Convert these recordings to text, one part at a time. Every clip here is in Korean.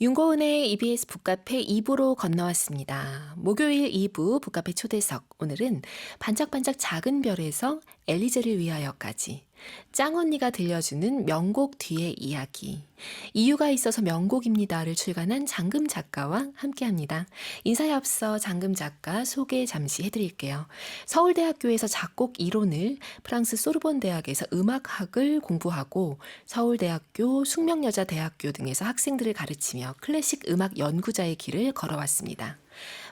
윤고은의 EBS 북카페 2부로 건너왔습니다. 목요일 2부 북카페 초대석. 오늘은 반짝반짝 작은 별에서 엘리제를 위하여까지. 짱언니가 들려주는 명곡 뒤의 이야기. 이유가 있어서 명곡입니다를 출간한 장금 작가와 함께합니다. 인사에 앞서 장금 작가 소개 잠시 해드릴게요. 서울대학교에서 작곡 이론을, 프랑스 소르본 대학에서 음악학을 공부하고 서울대학교, 숙명여자대학교 등에서 학생들을 가르치며 클래식 음악 연구자의 길을 걸어왔습니다.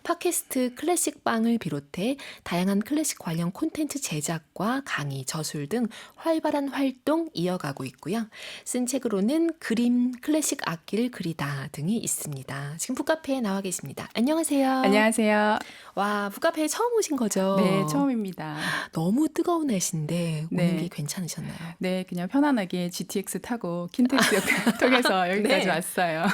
팟캐스트 클래식방을 비롯해 다양한 클래식 관련 콘텐츠 제작과 강의, 저술 등 활발한 활동 이어가고 있고요. 쓴 책으로는 그림, 클래식 악기를 그리다 등이 있습니다. 지금 북카페에 나와 계십니다. 안녕하세요. 안녕하세요. 와, 북카페에 처음 오신 거죠? 네, 처음입니다. 너무 뜨거운 날씨인데 오는 네. 게 괜찮으셨나요? 네, 그냥 편안하게 GTX 타고 킨텍스 통해서 여기까지 네. 왔어요.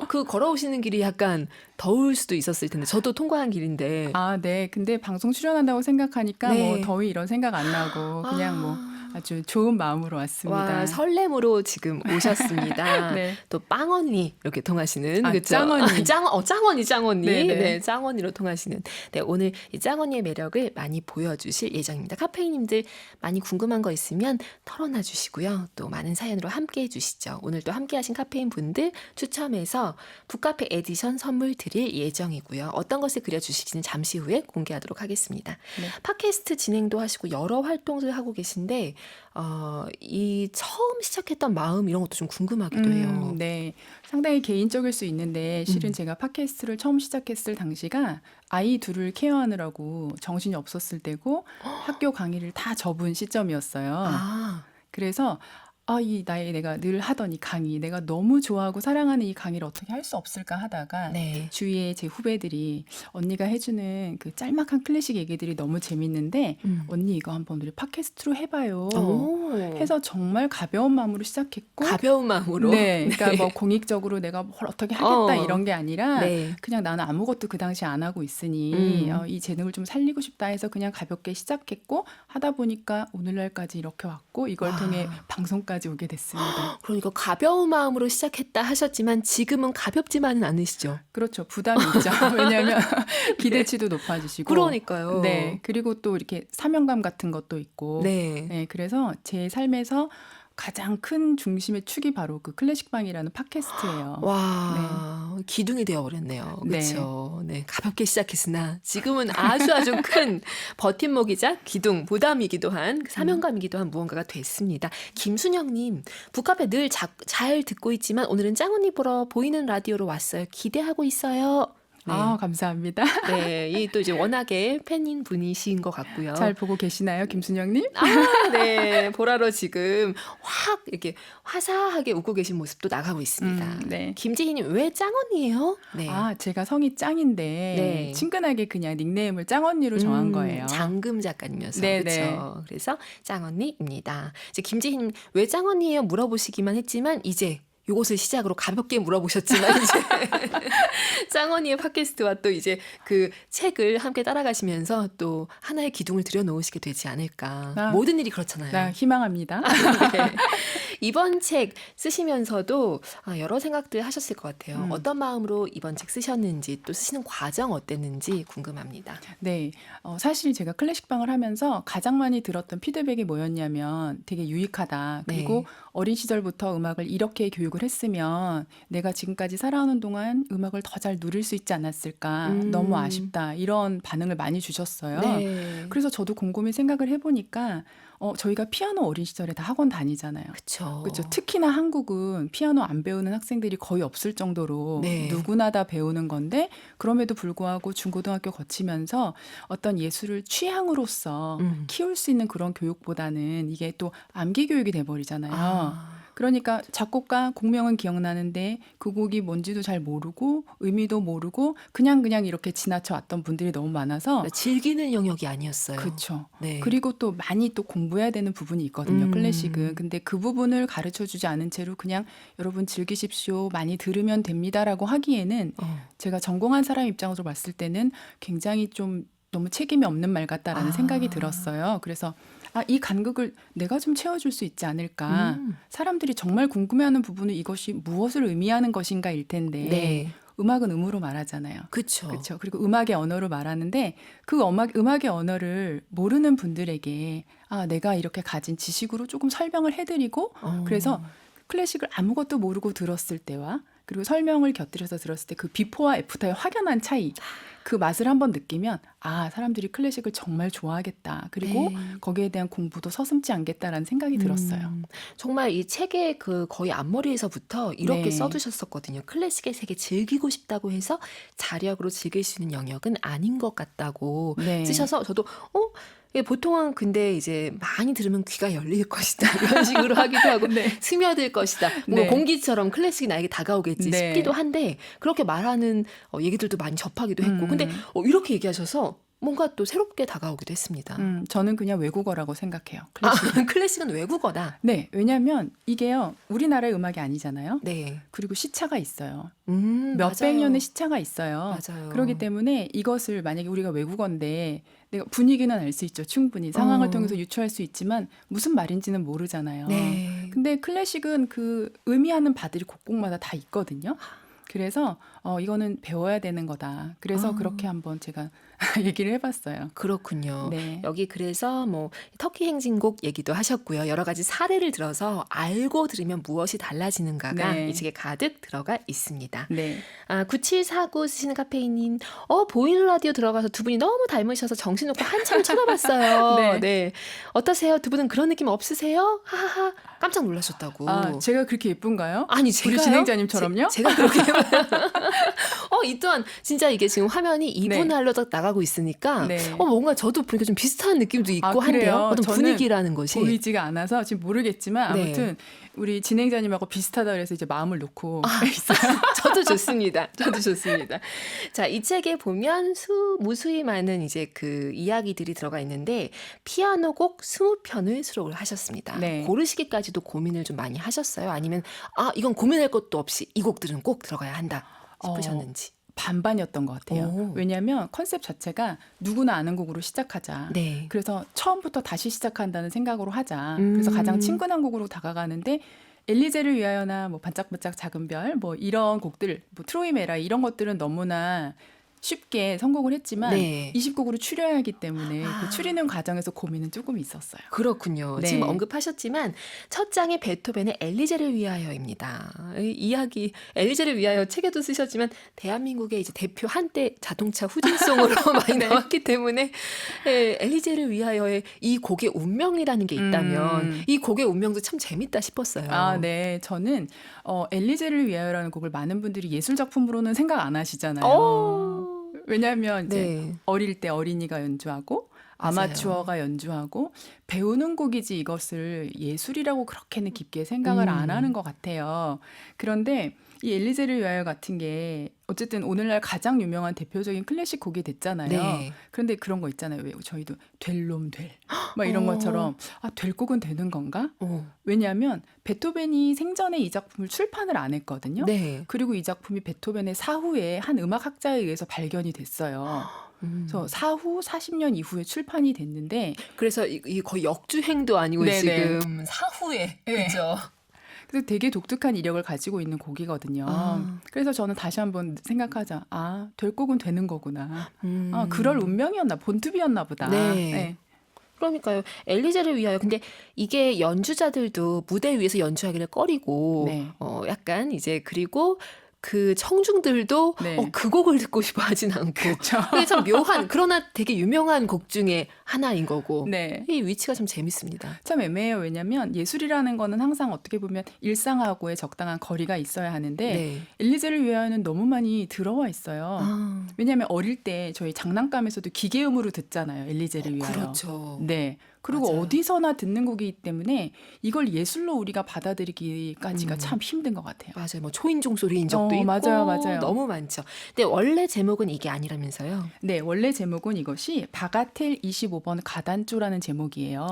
그 걸어오시는 길이 약간 더울 수도 있었을 텐데 저도 통과한 길인데. 아, 네. 근데 방송 출연한다고 생각하니까 네. 뭐 더위 이런 생각 안 나고 그냥 뭐 아주 좋은 마음으로 왔습니다. 와, 설렘으로 지금 오셨습니다. 네. 또 빵언니 이렇게 통하시는 아, 그쵸? 짱언니. 짱언니. 네네. 네, 짱언니로 통하시는. 네, 오늘 이 짱언니의 매력을 많이 보여주실 예정입니다. 카페인님들 많이 궁금한 거 있으면 털어놔 주시고요. 또 많은 사연으로 함께 해주시죠. 오늘 또 함께하신 카페인 분들 추첨해서 북카페 에디션 선물 드릴 예정이고요. 어떤 것을 그려주실지는 잠시 후에 공개하도록 하겠습니다. 네. 팟캐스트 진행도 하시고 여러 활동을 하고 계신데 이 처음 시작했던 마음 이런 것도 좀 궁금하기도 해요. 네. 상당히 개인적일 수 있는데 실은 제가 팟캐스트를 처음 시작했을 당시가 아이 둘을 케어하느라고 정신이 없었을 때고 학교 강의를 다 접은 시점이었어요. 아, 그래서 이 나이에 내가 늘 하던 이 강의, 내가 너무 좋아하고 사랑하는 이 강의를 어떻게 할 수 없을까 하다가 네. 주위에 제 후배들이 언니가 해주는 그 짤막한 클래식 얘기들이 너무 재밌는데 언니 이거 한번 우리 팟캐스트로 해봐요. 오. 해서 정말 가벼운 마음으로 시작했고 가벼운 마음으로. 네, 그러니까 뭐 공익적으로 내가 뭘 어떻게 하겠다 이런 게 아니라 네. 그냥 나는 아무것도 그 당시 안 하고 있으니 이 재능을 좀 살리고 싶다 해서 그냥 가볍게 시작했고 하다 보니까 오늘날까지 이렇게 왔고 이걸 와. 통해 방송까지 오게 됐습니다. 그러니까 가벼운 마음으로 시작했다 하셨지만 지금은 가볍지만은 않으시죠? 그렇죠. 부담이 있죠. 왜냐하면 기대치도 높아지시고. 그러니까요. 네. 그리고 또 이렇게 사명감 같은 것도 있고. 네. 네. 그래서 제 삶에서 가장 큰 중심의 축이 바로 그 클래식방이라는 팟캐스트예요. 와, 기둥이 되어버렸네요. 네. 그렇죠. 네, 가볍게 시작했으나 지금은 아주 큰 버팀목이자 기둥, 보담이기도 한 사명감이기도 한 무언가가 됐습니다. 김순영님, 북카페 늘 잘 듣고 있지만 오늘은 짱언니 보러 보이는 라디오로 왔어요. 기대하고 있어요. 네. 감사합니다. 네, 이 또 이제 워낙에 팬인 분이신 것 같고요. 잘 보고 계시나요, 김순영님? 네, 보라로 지금 확 이렇게 화사하게 웃고 계신 모습도 나가고 있습니다. 네. 김지희님 왜 짱언니예요? 네. 제가 성이 짱인데 네. 친근하게 그냥 닉네임을 짱언니로 정한 거예요. 장금 작가님이어서 네, 그렇죠. 그래서 짱언니입니다. 이제 김지희님 왜 짱언니예요? 물어보시기만 했지만 이제 요것을 시작으로 가볍게 물어보셨지만 이제 짱언니의 팟캐스트와 또 이제 그 책을 함께 따라가시면서 또 하나의 기둥을 들여놓으시게 되지 않을까. 모든 일이 그렇잖아요. 희망합니다. 네. 이번 책 쓰시면서도 여러 생각들 하셨을 것 같아요. 어떤 마음으로 이번 책 쓰셨는지 또 쓰시는 과정 어땠는지 궁금합니다. 네, 사실 제가 클래식방을 하면서 가장 많이 들었던 피드백이 뭐였냐면 되게 유익하다. 그리고 네. 어린 시절부터 음악을 이렇게 교육을 했으면 내가 지금까지 살아오는 동안 음악을 더 잘 누릴 수 있지 않았을까. 너무 아쉽다. 이런 반응을 많이 주셨어요. 네. 그래서 저도 곰곰이 생각을 해보니까 저희가 피아노 어린 시절에 다 학원 다니잖아요. 그렇죠. 그렇죠. 특히나 한국은 피아노 안 배우는 학생들이 거의 없을 정도로 네. 누구나 다 배우는 건데 그럼에도 불구하고 중고등학교 거치면서 어떤 예술을 취향으로서 키울 수 있는 그런 교육보다는 이게 또 암기 교육이 돼버리잖아요. 그러니까 작곡가 곡명은 기억나는데 그 곡이 뭔지도 잘 모르고 의미도 모르고 그냥 이렇게 지나쳐 왔던 분들이 너무 많아서 즐기는 영역이 아니었어요. 그렇죠. 네. 그리고 또 많이 또 공부해야 되는 부분이 있거든요. 클래식은. 근데 그 부분을 가르쳐주지 않은 채로 그냥 여러분 즐기십시오. 많이 들으면 됩니다라고 하기에는 제가 전공한 사람 입장으로 봤을 때는 굉장히 좀 너무 책임이 없는 말 같다라는 생각이 들었어요. 그래서 이 간극을 내가 좀 채워줄 수 있지 않을까. 사람들이 정말 궁금해하는 부분은 이것이 무엇을 의미하는 것인가일 텐데 네. 음악은 음으로 말하잖아요. 그쵸. 그렇죠. 그리고 음악의 언어로 말하는데 그 음악의 언어를 모르는 분들에게 내가 이렇게 가진 지식으로 조금 설명을 해드리고 그래서 클래식을 아무것도 모르고 들었을 때와 그리고 설명을 곁들여서 들었을 때 그 비포와 애프터의 확연한 차이 그 맛을 한번 느끼면 사람들이 클래식을 정말 좋아하겠다. 그리고 네. 거기에 대한 공부도 서슴지 않겠다라는 생각이 들었어요. 정말 이 책의 그 거의 앞머리에서부터 이렇게 네. 써두셨었거든요. 클래식의 세계 즐기고 싶다고 해서 자력으로 즐길 수 있는 영역은 아닌 것 같다고 네. 쓰셔서 저도 이게 보통은 근데 이제 많이 들으면 귀가 열릴 것이다 이런 식으로 하기도 하고 네. 스며들 것이다. 뭔가 네. 공기처럼 클래식이 나에게 다가오겠지 네. 싶기도 한데 그렇게 말하는 얘기들도 많이 접하기도 했고 근데 이렇게 얘기하셔서 뭔가 또 새롭게 다가오기도 했습니다. 저는 그냥 외국어라고 생각해요. 클래식은 외국어다. 네, 왜냐하면 이게요 우리나라의 음악이 아니잖아요. 네. 그리고 시차가 있어요. 맞아요. 몇백 년의 시차가 있어요. 맞아요. 그렇기 때문에 이것을 만약에 우리가 외국어인데 내가 분위기는 알 수 있죠. 충분히 상황을 통해서 유추할 수 있지만 무슨 말인지는 모르잖아요. 네. 근데 클래식은 그 의미하는 바들이 곡곡마다 다 있거든요. 그래서 이거는 배워야 되는 거다. 그래서 그렇게 한번 제가 얘기를 해봤어요. 그렇군요. 네. 여기 그래서 뭐 터키 행진곡 얘기도 하셨고요. 여러 가지 사례를 들어서 알고 들으면 무엇이 달라지는가가 네. 이 책에 가득 들어가 있습니다. 네. 9749 쓰시는 카페인님, 보이는 라디오 들어가서 두 분이 너무 닮으셔서 정신없고 한참 쳐다봤어요. 네. 네. 어떠세요? 두 분은 그런 느낌 없으세요? 하하하. 깜짝 놀라셨다고. 제가 그렇게 예쁜가요? 아니, 우리 제가요? 진행자님처럼요? 제가 그렇게 이 또한 진짜 이게 지금 화면이 2분할로 딱 나가고 있으니까 네. 뭔가 저도 보니까 좀 비슷한 느낌도 있고 그래요? 한데요. 어떤 저는 분위기라는 것이. 보이지가 않아서 지금 모르겠지만 네. 아무튼 우리 진행자님하고 비슷하다 그래서 이제 마음을 놓고 있어요. 저도 좋습니다. 저도 좋습니다. 자, 이 책에 보면 무수히 많은 이제 그 이야기들이 들어가 있는데 피아노 곡 20편을 수록을 하셨습니다. 네. 고르시기까지도 고민을 좀 많이 하셨어요? 아니면 이건 고민할 것도 없이 이 곡들은 꼭 들어가야 한다 싶으셨는지. 반반이었던 것 같아요. 왜냐하면 컨셉 자체가 누구나 아는 곡으로 시작하자. 네. 그래서 처음부터 다시 시작한다는 생각으로 하자. 그래서 가장 친근한 곡으로 다가가는데 엘리제를 위하여나 뭐 반짝반짝 작은 별 뭐 이런 곡들 뭐 트로이 메라 이런 것들은 너무나 쉽게 선곡을 했지만 네. 20곡으로 추려야 하기 때문에 그 추리는 과정에서 고민은 조금 있었어요. 그렇군요. 네. 지금 언급하셨지만 첫 장의 베토벤의 엘리제를 위하여입니다. 이 이야기 엘리제를 위하여 책에도 쓰셨지만 대한민국의 이제 대표 한때 자동차 후진송으로 많이 나왔기 때문에 엘리제를 위하여의 이 곡의 운명이라는 게 있다면 이 곡의 운명도 참 재밌다 싶었어요. 네. 저는 엘리제를 위하여라는 곡을 많은 분들이 예술 작품으로는 생각 안 하시잖아요. 왜냐하면 이제 네. 어릴 때 어린이가 연주하고 아마추어가 연주하고 배우는 곡이지 이것을 예술이라고 그렇게는 깊게 생각을 안 하는 것 같아요. 그런데 이 엘리제를 위하여 같은 게 어쨌든 오늘날 가장 유명한 대표적인 클래식 곡이 됐잖아요. 네. 그런데 그런 거 있잖아요. 왜 저희도 될 놈 될. 막 이런 것처럼 될 곡은 되는 건가? 왜냐하면 베토벤이 생전에 이 작품을 출판을 안 했거든요. 네. 그리고 이 작품이 베토벤의 사후에 한 음악학자에 의해서 발견이 됐어요. 그래서 사후 40년 이후에 출판이 됐는데 그래서 이 거의 역주행도 아니고 네네. 지금 사후에 그렇죠. 그래서 되게 독특한 이력을 가지고 있는 곡이거든요. 그래서 저는 다시 한번 생각하자. 될 곡은 되는 거구나. 그럴 운명이었나 본투비였나 보다. 네. 그러니까요. 엘리제를 위하여. 근데 이게 연주자들도 무대 위에서 연주하기를 꺼리고 네. 약간 이제 그리고 그 청중들도 네. 그 곡을 듣고 싶어 하진 않고. 그렇죠. 그게 참 묘한 그러나 되게 유명한 곡 중에 하나인 거고. 네. 이 위치가 참 재밌습니다. 참 애매해요. 왜냐하면 예술이라는 거는 항상 어떻게 보면 일상하고의 적당한 거리가 있어야 하는데 네. 엘리제를 위하여는 너무 많이 들어와 있어요. 왜냐하면 어릴 때 저희 장난감에서도 기계음으로 듣잖아요. 엘리제를 위하여. 그렇죠. 네. 그리고 맞아요. 어디서나 듣는 곡이기 때문에 이걸 예술로 우리가 받아들이기까지가 참 힘든 것 같아요. 맞아요. 뭐 초인종 소리인 적도 있고 맞아요. 너무 많죠. 근데 원래 제목은 이게 아니라면서요. 네, 원래 제목은 이것이 바가텔 25번 가단조라는 제목이에요.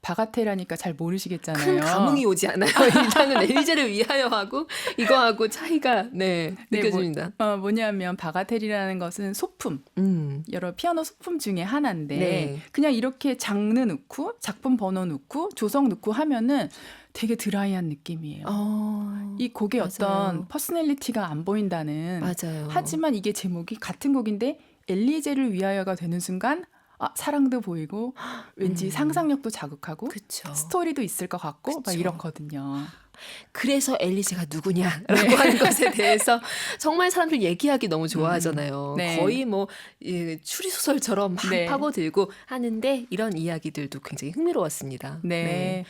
바가테라니까 잘 모르시겠잖아요. 큰 감흥이 오지 않아요. 일단은 엘리제를 위하여 하고 이거하고 차이가 네, 네, 느껴집니다. 뭐냐면 바가텔이라는 것은 소품, 여러 피아노 소품 중에 하나인데 네. 그냥 이렇게 장르 넣고 작품 번호 넣고 조성 넣고 하면은 되게 드라이한 느낌이에요. 이 곡의 맞아요. 어떤 퍼스널리티가 안 보인다는. 맞아요. 하지만 이게 제목이 같은 곡인데 엘리제를 위하여가 되는 순간 사랑도 보이고 왠지 상상력도 자극하고 그쵸. 스토리도 있을 것 같고 막 그쵸. 이렇거든요. 그래서 엘리제가 누구냐라고 하는 것에 대해서 정말 사람들 얘기하기 너무 좋아하잖아요. 네. 거의 뭐 추리소설처럼 막 네. 파고들고 하는데 이런 이야기들도 굉장히 흥미로웠습니다. 네.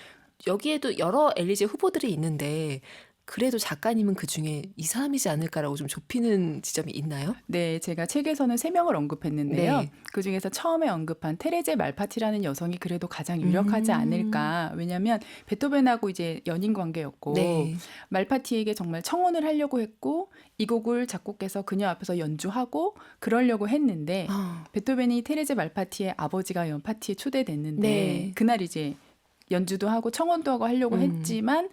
여기에도 여러 엘리제 후보들이 있는데 그래도 작가님은 그중에 이 사람이지 않을까라고 좀 좁히는 지점이 있나요? 네, 제가 책에서는 3명을 언급했는데요. 네. 그중에서 처음에 언급한 테레제 말파티라는 여성이 그래도 가장 유력하지 않을까. 왜냐하면 베토벤하고 이제 연인 관계였고 네. 말파티에게 정말 청혼을 하려고 했고 이 곡을 작곡해서 그녀 앞에서 연주하고 그러려고 했는데 베토벤이 테레제 말파티의 아버지가 연 파티에 초대됐는데 네. 그날 이제 연주도 하고 청혼도 하고 하려고 했지만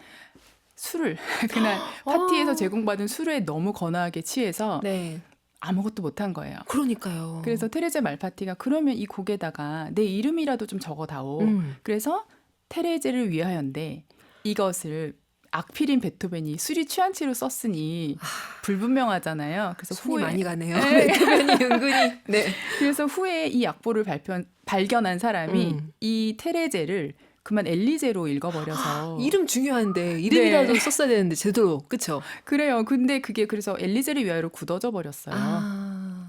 술을 그날 파티에서 제공받은 술에 너무 거나하게 취해서 네. 아무것도 못한 거예요. 그러니까요. 그래서 테레제 말파티가 그러면 이 곡에다가 내 이름이라도 좀 적어다오. 그래서 테레제를 위하여인데 이것을 악필인 베토벤이 술이 취한 채로 썼으니 불분명하잖아요. 그래서 손이 후에 많이 가네요. 네. 베토벤이 은근히. 네. 그래서 후에 이 악보를 발견한 사람이 이 테레제를 그만 엘리제로 읽어버려서 이름 중요한데 이름이라도 네. 썼어야 되는데 제대로 그쵸? 그래요. 근데 그게 그래서 엘리제를 위하여로 굳어져 버렸어요.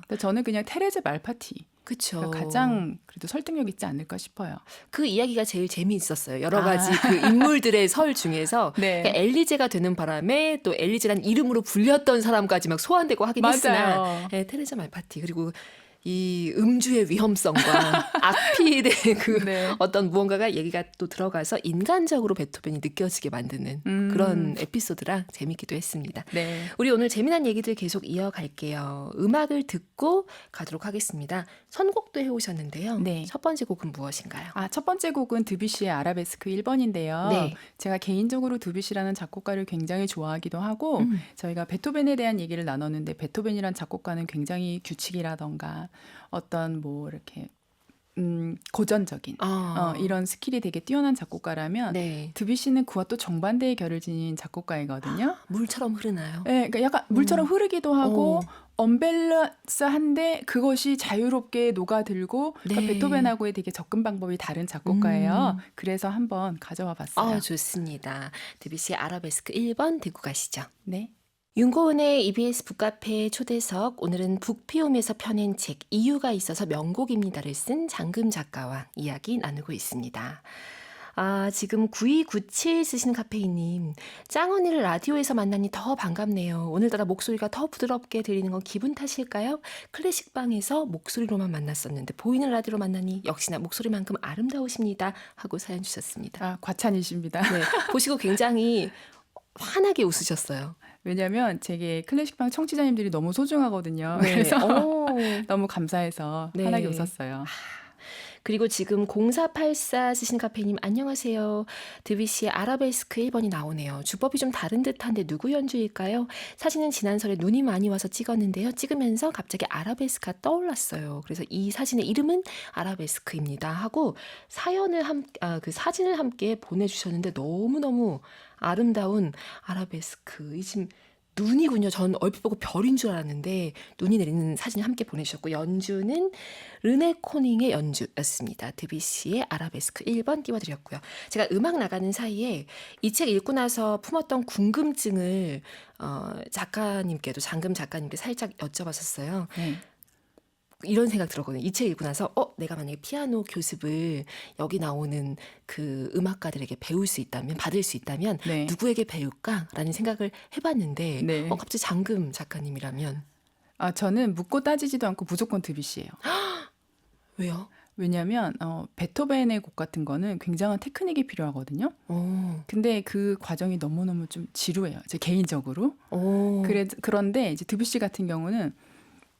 근데 저는 그냥 테레제 말파티 그쵸. 가장 그래도 설득력 있지 않을까 싶어요. 그 이야기가 제일 재미있었어요. 여러 가지 그 인물들의 설 중에서 네. 그러니까 엘리제가 되는 바람에 또 엘리제란 이름으로 불렸던 사람까지 막 소환되고 하긴 했으나 맞아요. 네, 테레제 말파티 그리고 이 음주의 위험성과 악필의 그 네. 어떤 무언가가 얘기가 또 들어가서 인간적으로 베토벤이 느껴지게 만드는 그런 에피소드랑 재밌기도 했습니다. 네. 우리 오늘 재미난 얘기들 계속 이어갈게요. 음악을 듣고 가도록 하겠습니다. 선곡도 해오셨는데요. 네. 첫 번째 곡은 무엇인가요? 첫 번째 곡은 드뷔시의 아라베스크 1번인데요. 네. 제가 개인적으로 드뷔시라는 작곡가를 굉장히 좋아하기도 하고 저희가 베토벤에 대한 얘기를 나눴는데 베토벤이란 작곡가는 굉장히 규칙이라던가 어떤 뭐 이렇게 고전적인 이런 스킬이 되게 뛰어난 작곡가라면 네. 드뷔시는 그와 또 정반대의 결을 지닌 작곡가이거든요. 물처럼 흐르나요? 네, 그러니까 약간 물처럼 흐르기도 하고 언밸런스한데 그것이 자유롭게 녹아들고 그러니까 네. 베토벤하고의 되게 접근 방법이 다른 작곡가예요. 그래서 한번 가져와 봤어요. 좋습니다. 드뷔시의 아라베스크 1번 듣고 가시죠. 네. 윤고은의 EBS 북카페 초대석, 오늘은 북피움에서 펴낸 책 이유가 있어서 명곡입니다를 쓴 장금 작가와 이야기 나누고 있습니다. 지금 9297 쓰신 카페이님, 짱 언니를 라디오에서 만나니 더 반갑네요. 오늘따라 목소리가 더 부드럽게 들리는 건 기분 탓일까요? 클래식방에서 목소리로만 만났었는데 보이는 라디오로 만나니 역시나 목소리만큼 아름다우십니다. 하고 사연 주셨습니다. 과찬이십니다. 네, 보시고 굉장히 환하게 웃으셨어요. 왜냐하면 제게 클래식방 청취자님들이 너무 소중하거든요. 네. 그래서 너무 감사해서 네. 환하게 웃었어요. 그리고 지금 0484 쓰신 카페님 안녕하세요. 드뷔시의 아라베스크 1번이 나오네요. 주법이 좀 다른 듯한데 누구 연주일까요? 사진은 지난 설에 눈이 많이 와서 찍었는데요. 찍으면서 갑자기 아라베스크가 떠올랐어요. 그래서 이 사진의 이름은 아라베스크입니다. 하고 그 사진을 함께 보내주셨는데 너무너무 아름다운 아라베스크. 이 지금 눈이군요. 전 얼핏 보고 별인 줄 알았는데 눈이 내리는 사진 함께 보내주셨고 연주는 르네 코닝의 연주였습니다. 드뷔시의 아라베스크 1번 띄워드렸고요. 제가 음악 나가는 사이에 이 책 읽고 나서 품었던 궁금증을 작가님께도 장금 작가님께 살짝 여쭤봤었어요. 이런 생각 들었거든요. 이 책 읽고 나서 내가 만약에 피아노 교습을 여기 나오는 그 음악가들에게 배울 수 있다면 받을 수 있다면 네. 누구에게 배울까라는 생각을 해봤는데 네. 갑자기 장금 작가님이라면 저는 묻고 따지지도 않고 무조건 드뷔시예요. 왜요? 왜냐하면 베토벤의 곡 같은 거는 굉장한 테크닉이 필요하거든요. 근데 그 과정이 너무너무 좀 지루해요. 제 개인적으로. 그런데 이제 드뷔시 같은 경우는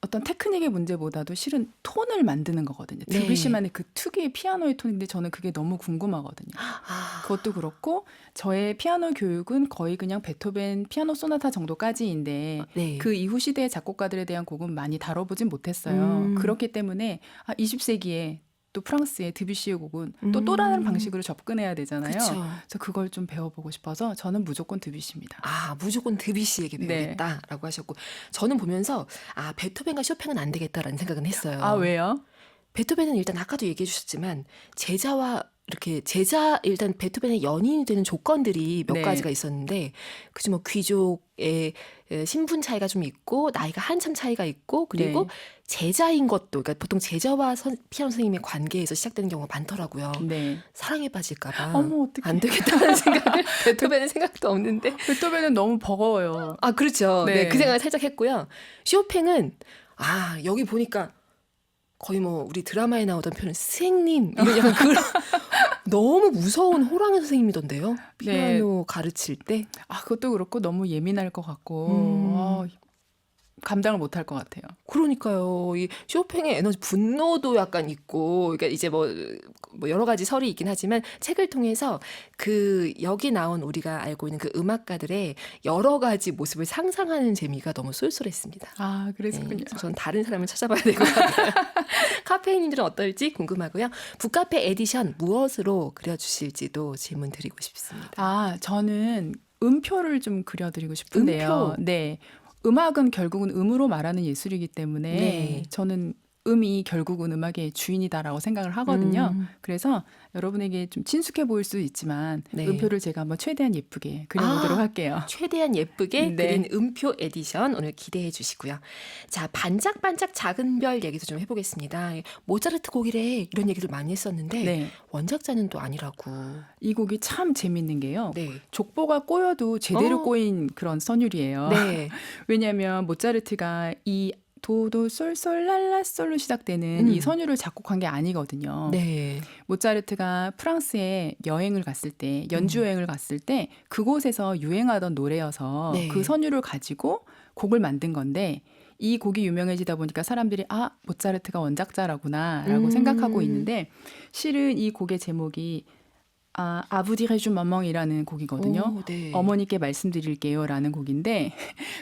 어떤 테크닉의 문제보다도 실은 톤을 만드는 거거든요. 네. 드뷔시만의 그 특유의 피아노의 톤인데 저는 그게 너무 궁금하거든요. 아, 그것도 그렇고 저의 피아노 교육은 거의 그냥 베토벤 피아노 소나타 정도까지인데 네. 그 이후 시대의 작곡가들에 대한 곡은 많이 다뤄보진 못했어요. 그렇기 때문에 20세기에 또 프랑스의 드뷔시의 곡은 또 다른 방식으로 접근해야 되잖아요. 그쵸. 그래서 그걸 좀 배워보고 싶어서 저는 무조건 드뷔시입니다. 아, 무조건 드뷔시에게 네. 배우겠다라고 하셨고, 저는 보면서 아, 베토벤과 쇼팽은 안 되겠다라는 생각은 했어요. 아, 왜요? 베토벤은 일단 아까도 얘기해 주셨지만 제자와 이렇게 제자 일단 베토벤의 연인이 되는 조건들이 몇 네. 가지가 있었는데 그중 뭐 귀족의 신분 차이가 좀 있고 나이가 한참 차이가 있고 그리고 네. 제자인 것도 그러니까 보통 제자와 피아노 선생님의 관계에서 시작되는 경우가 많더라고요. 네. 사랑에 빠질까봐 어머, 어떡해. 안 되겠다는 생각을 베토벤은 생각도 없는데 베토벤은 너무 버거워요. 아 그렇죠. 네, 네. 그 생각을 살짝 했고요. 쇼팽은 아 여기 보니까 거의 뭐 우리 드라마에 나오던 표현 스승님 이런 약간 그런 너무 무서운 호랑이 선생님이던데요. 네. 피아노 가르칠 때. 아, 그것도 그렇고 너무 예민할 것 같고 감당을 못할 것 같아요. 그러니까요. 이 쇼팽의 에너지 분노도 약간 있고, 그러니까 이제 뭐 여러 가지 설이 있긴 하지만 책을 통해서 그 여기 나온 우리가 알고 있는 그 음악가들의 여러 가지 모습을 상상하는 재미가 너무 쏠쏠했습니다. 아, 네, 그랬군요. 전 다른 사람을 찾아봐야 될 것 같아요. 카페인님들은 어떨지 궁금하고요. 북카페 에디션 무엇으로 그려주실지도 질문 드리고 싶습니다. 아, 저는 음표를 좀 그려드리고 싶은데요. 음표? 네. 음악은 결국은 음으로 말하는 예술이기 때문에 네. 저는 음이 결국은 음악의 주인이다라고 생각을 하거든요. 그래서 여러분에게 좀 친숙해 보일 수 있지만 네. 음표를 제가 한번 최대한 예쁘게 그려보도록 아, 할게요. 최대한 예쁘게 네. 그린 음표 에디션 오늘 기대해 주시고요. 자, 반짝반짝 작은 별 얘기도 좀 해보겠습니다. 모차르트 곡이래 이런 얘기를 많이 했었는데 네. 원작자는 또 아니라고. 이 곡이 참 재밌는 게요. 네. 족보가 꼬여도 제대로 꼬인 그런 선율이에요. 네. 왜냐하면 모차르트가 이 도도 솔솔 랄라솔로 시작되는 이 선율을 작곡한 게 아니거든요. 네. 모차르트가 프랑스에 여행을 갔을 때 연주 여행을 갔을 때 그곳에서 유행하던 노래여서 네. 그 선율을 가지고 곡을 만든 건데 이 곡이 유명해지다 보니까 사람들이 아 모차르트가 원작자라구나라고 생각하고 있는데 실은 이 곡의 제목이 아부디레주 마멍이라는 곡이거든요. 오, 네. 어머니께 말씀드릴게요라는 곡인데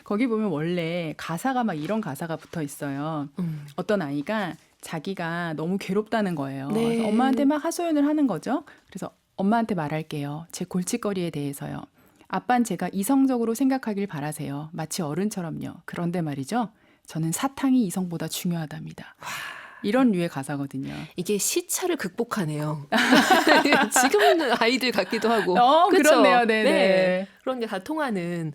거기 보면 원래 가사가 막 이런 가사가 붙어 있어요. 어떤 아이가 자기가 너무 괴롭다는 거예요. 네. 그래서 엄마한테 막 하소연을 하는 거죠. 그래서 엄마한테 말할게요. 제 골칫거리에 대해서요. 아빤 제가 이성적으로 생각하길 바라세요. 마치 어른처럼요. 그런데 말이죠. 저는 사탕이 이성보다 중요하답니다. 이런 류의 가사거든요. 이게 시차를 극복하네요. 지금 아이들 같기도 하고. 그쵸? 그렇네요. 네네. 네. 그런 게 다 통하는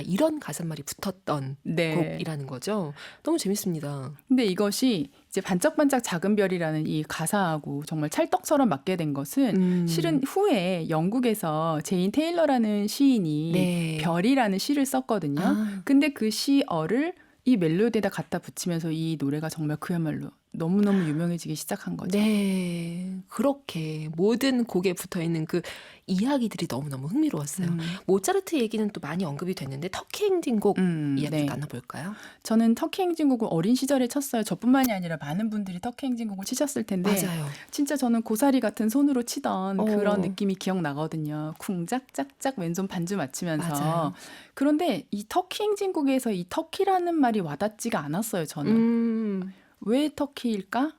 이런 가사말이 붙었던 네. 곡이라는 거죠. 너무 재밌습니다. 근데 이것이 이제 반짝반짝 작은 별이라는 이 가사하고 정말 찰떡처럼 맞게 된 것은 실은 후에 영국에서 제인 테일러라는 시인이 네. 별이라는 시를 썼거든요. 근데 그 시어를 이 멜로디에다 갖다 붙이면서 이 노래가 정말 그야말로 너무너무 유명해지기 시작한 거죠. 네. 그렇게 모든 곡에 붙어 있는 그 이야기들이 너무너무 흥미로웠어요. 모차르트 얘기는 또 많이 언급이 됐는데 터키 행진곡 이야기 네. 나눠볼까요? 저는 터키 행진곡을 어린 시절에 쳤어요. 저뿐만이 아니라 많은 분들이 터키 행진곡을 치셨을 텐데 맞아요. 진짜 저는 고사리 같은 손으로 치던 그런 어. 느낌이 기억나거든요. 쿵짝 짝짝 왼손 반주 맞추면서. 맞아요. 그런데 이 터키 행진곡에서 이 터키라는 말이 와닿지가 않았어요. 저는. 왜 터키일까?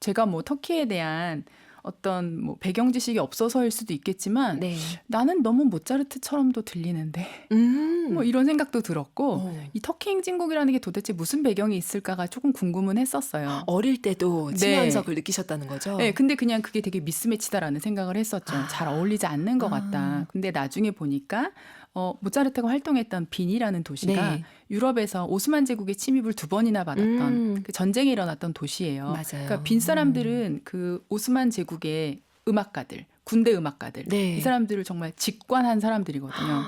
제가 뭐 터키에 대한 어떤 뭐 배경 지식이 없어서일 수도 있겠지만 네. 나는 너무 모차르트처럼도 들리는데 뭐 이런 생각도 들었고 이 터키 행진곡이라는 게 도대체 무슨 배경이 있을까가 조금 궁금은 했었어요. 어릴 때도 네. 치면서 그걸 느끼셨다는 거죠? 네, 근데 그냥 그게 되게 미스매치다라는 생각을 했었죠. 잘 어울리지 않는 것 같다. 근데 나중에 보니까 모차르트가 활동했던 빈이라는 도시가 네. 유럽에서 오스만 제국의 침입을 2번이나 받았던 그 전쟁이 일어났던 도시예요. 맞아요. 그러니까 빈 사람들은 그 오스만 제국의 음악가들, 군대 음악가들, 네. 이 사람들을 정말 직관한 사람들이거든요.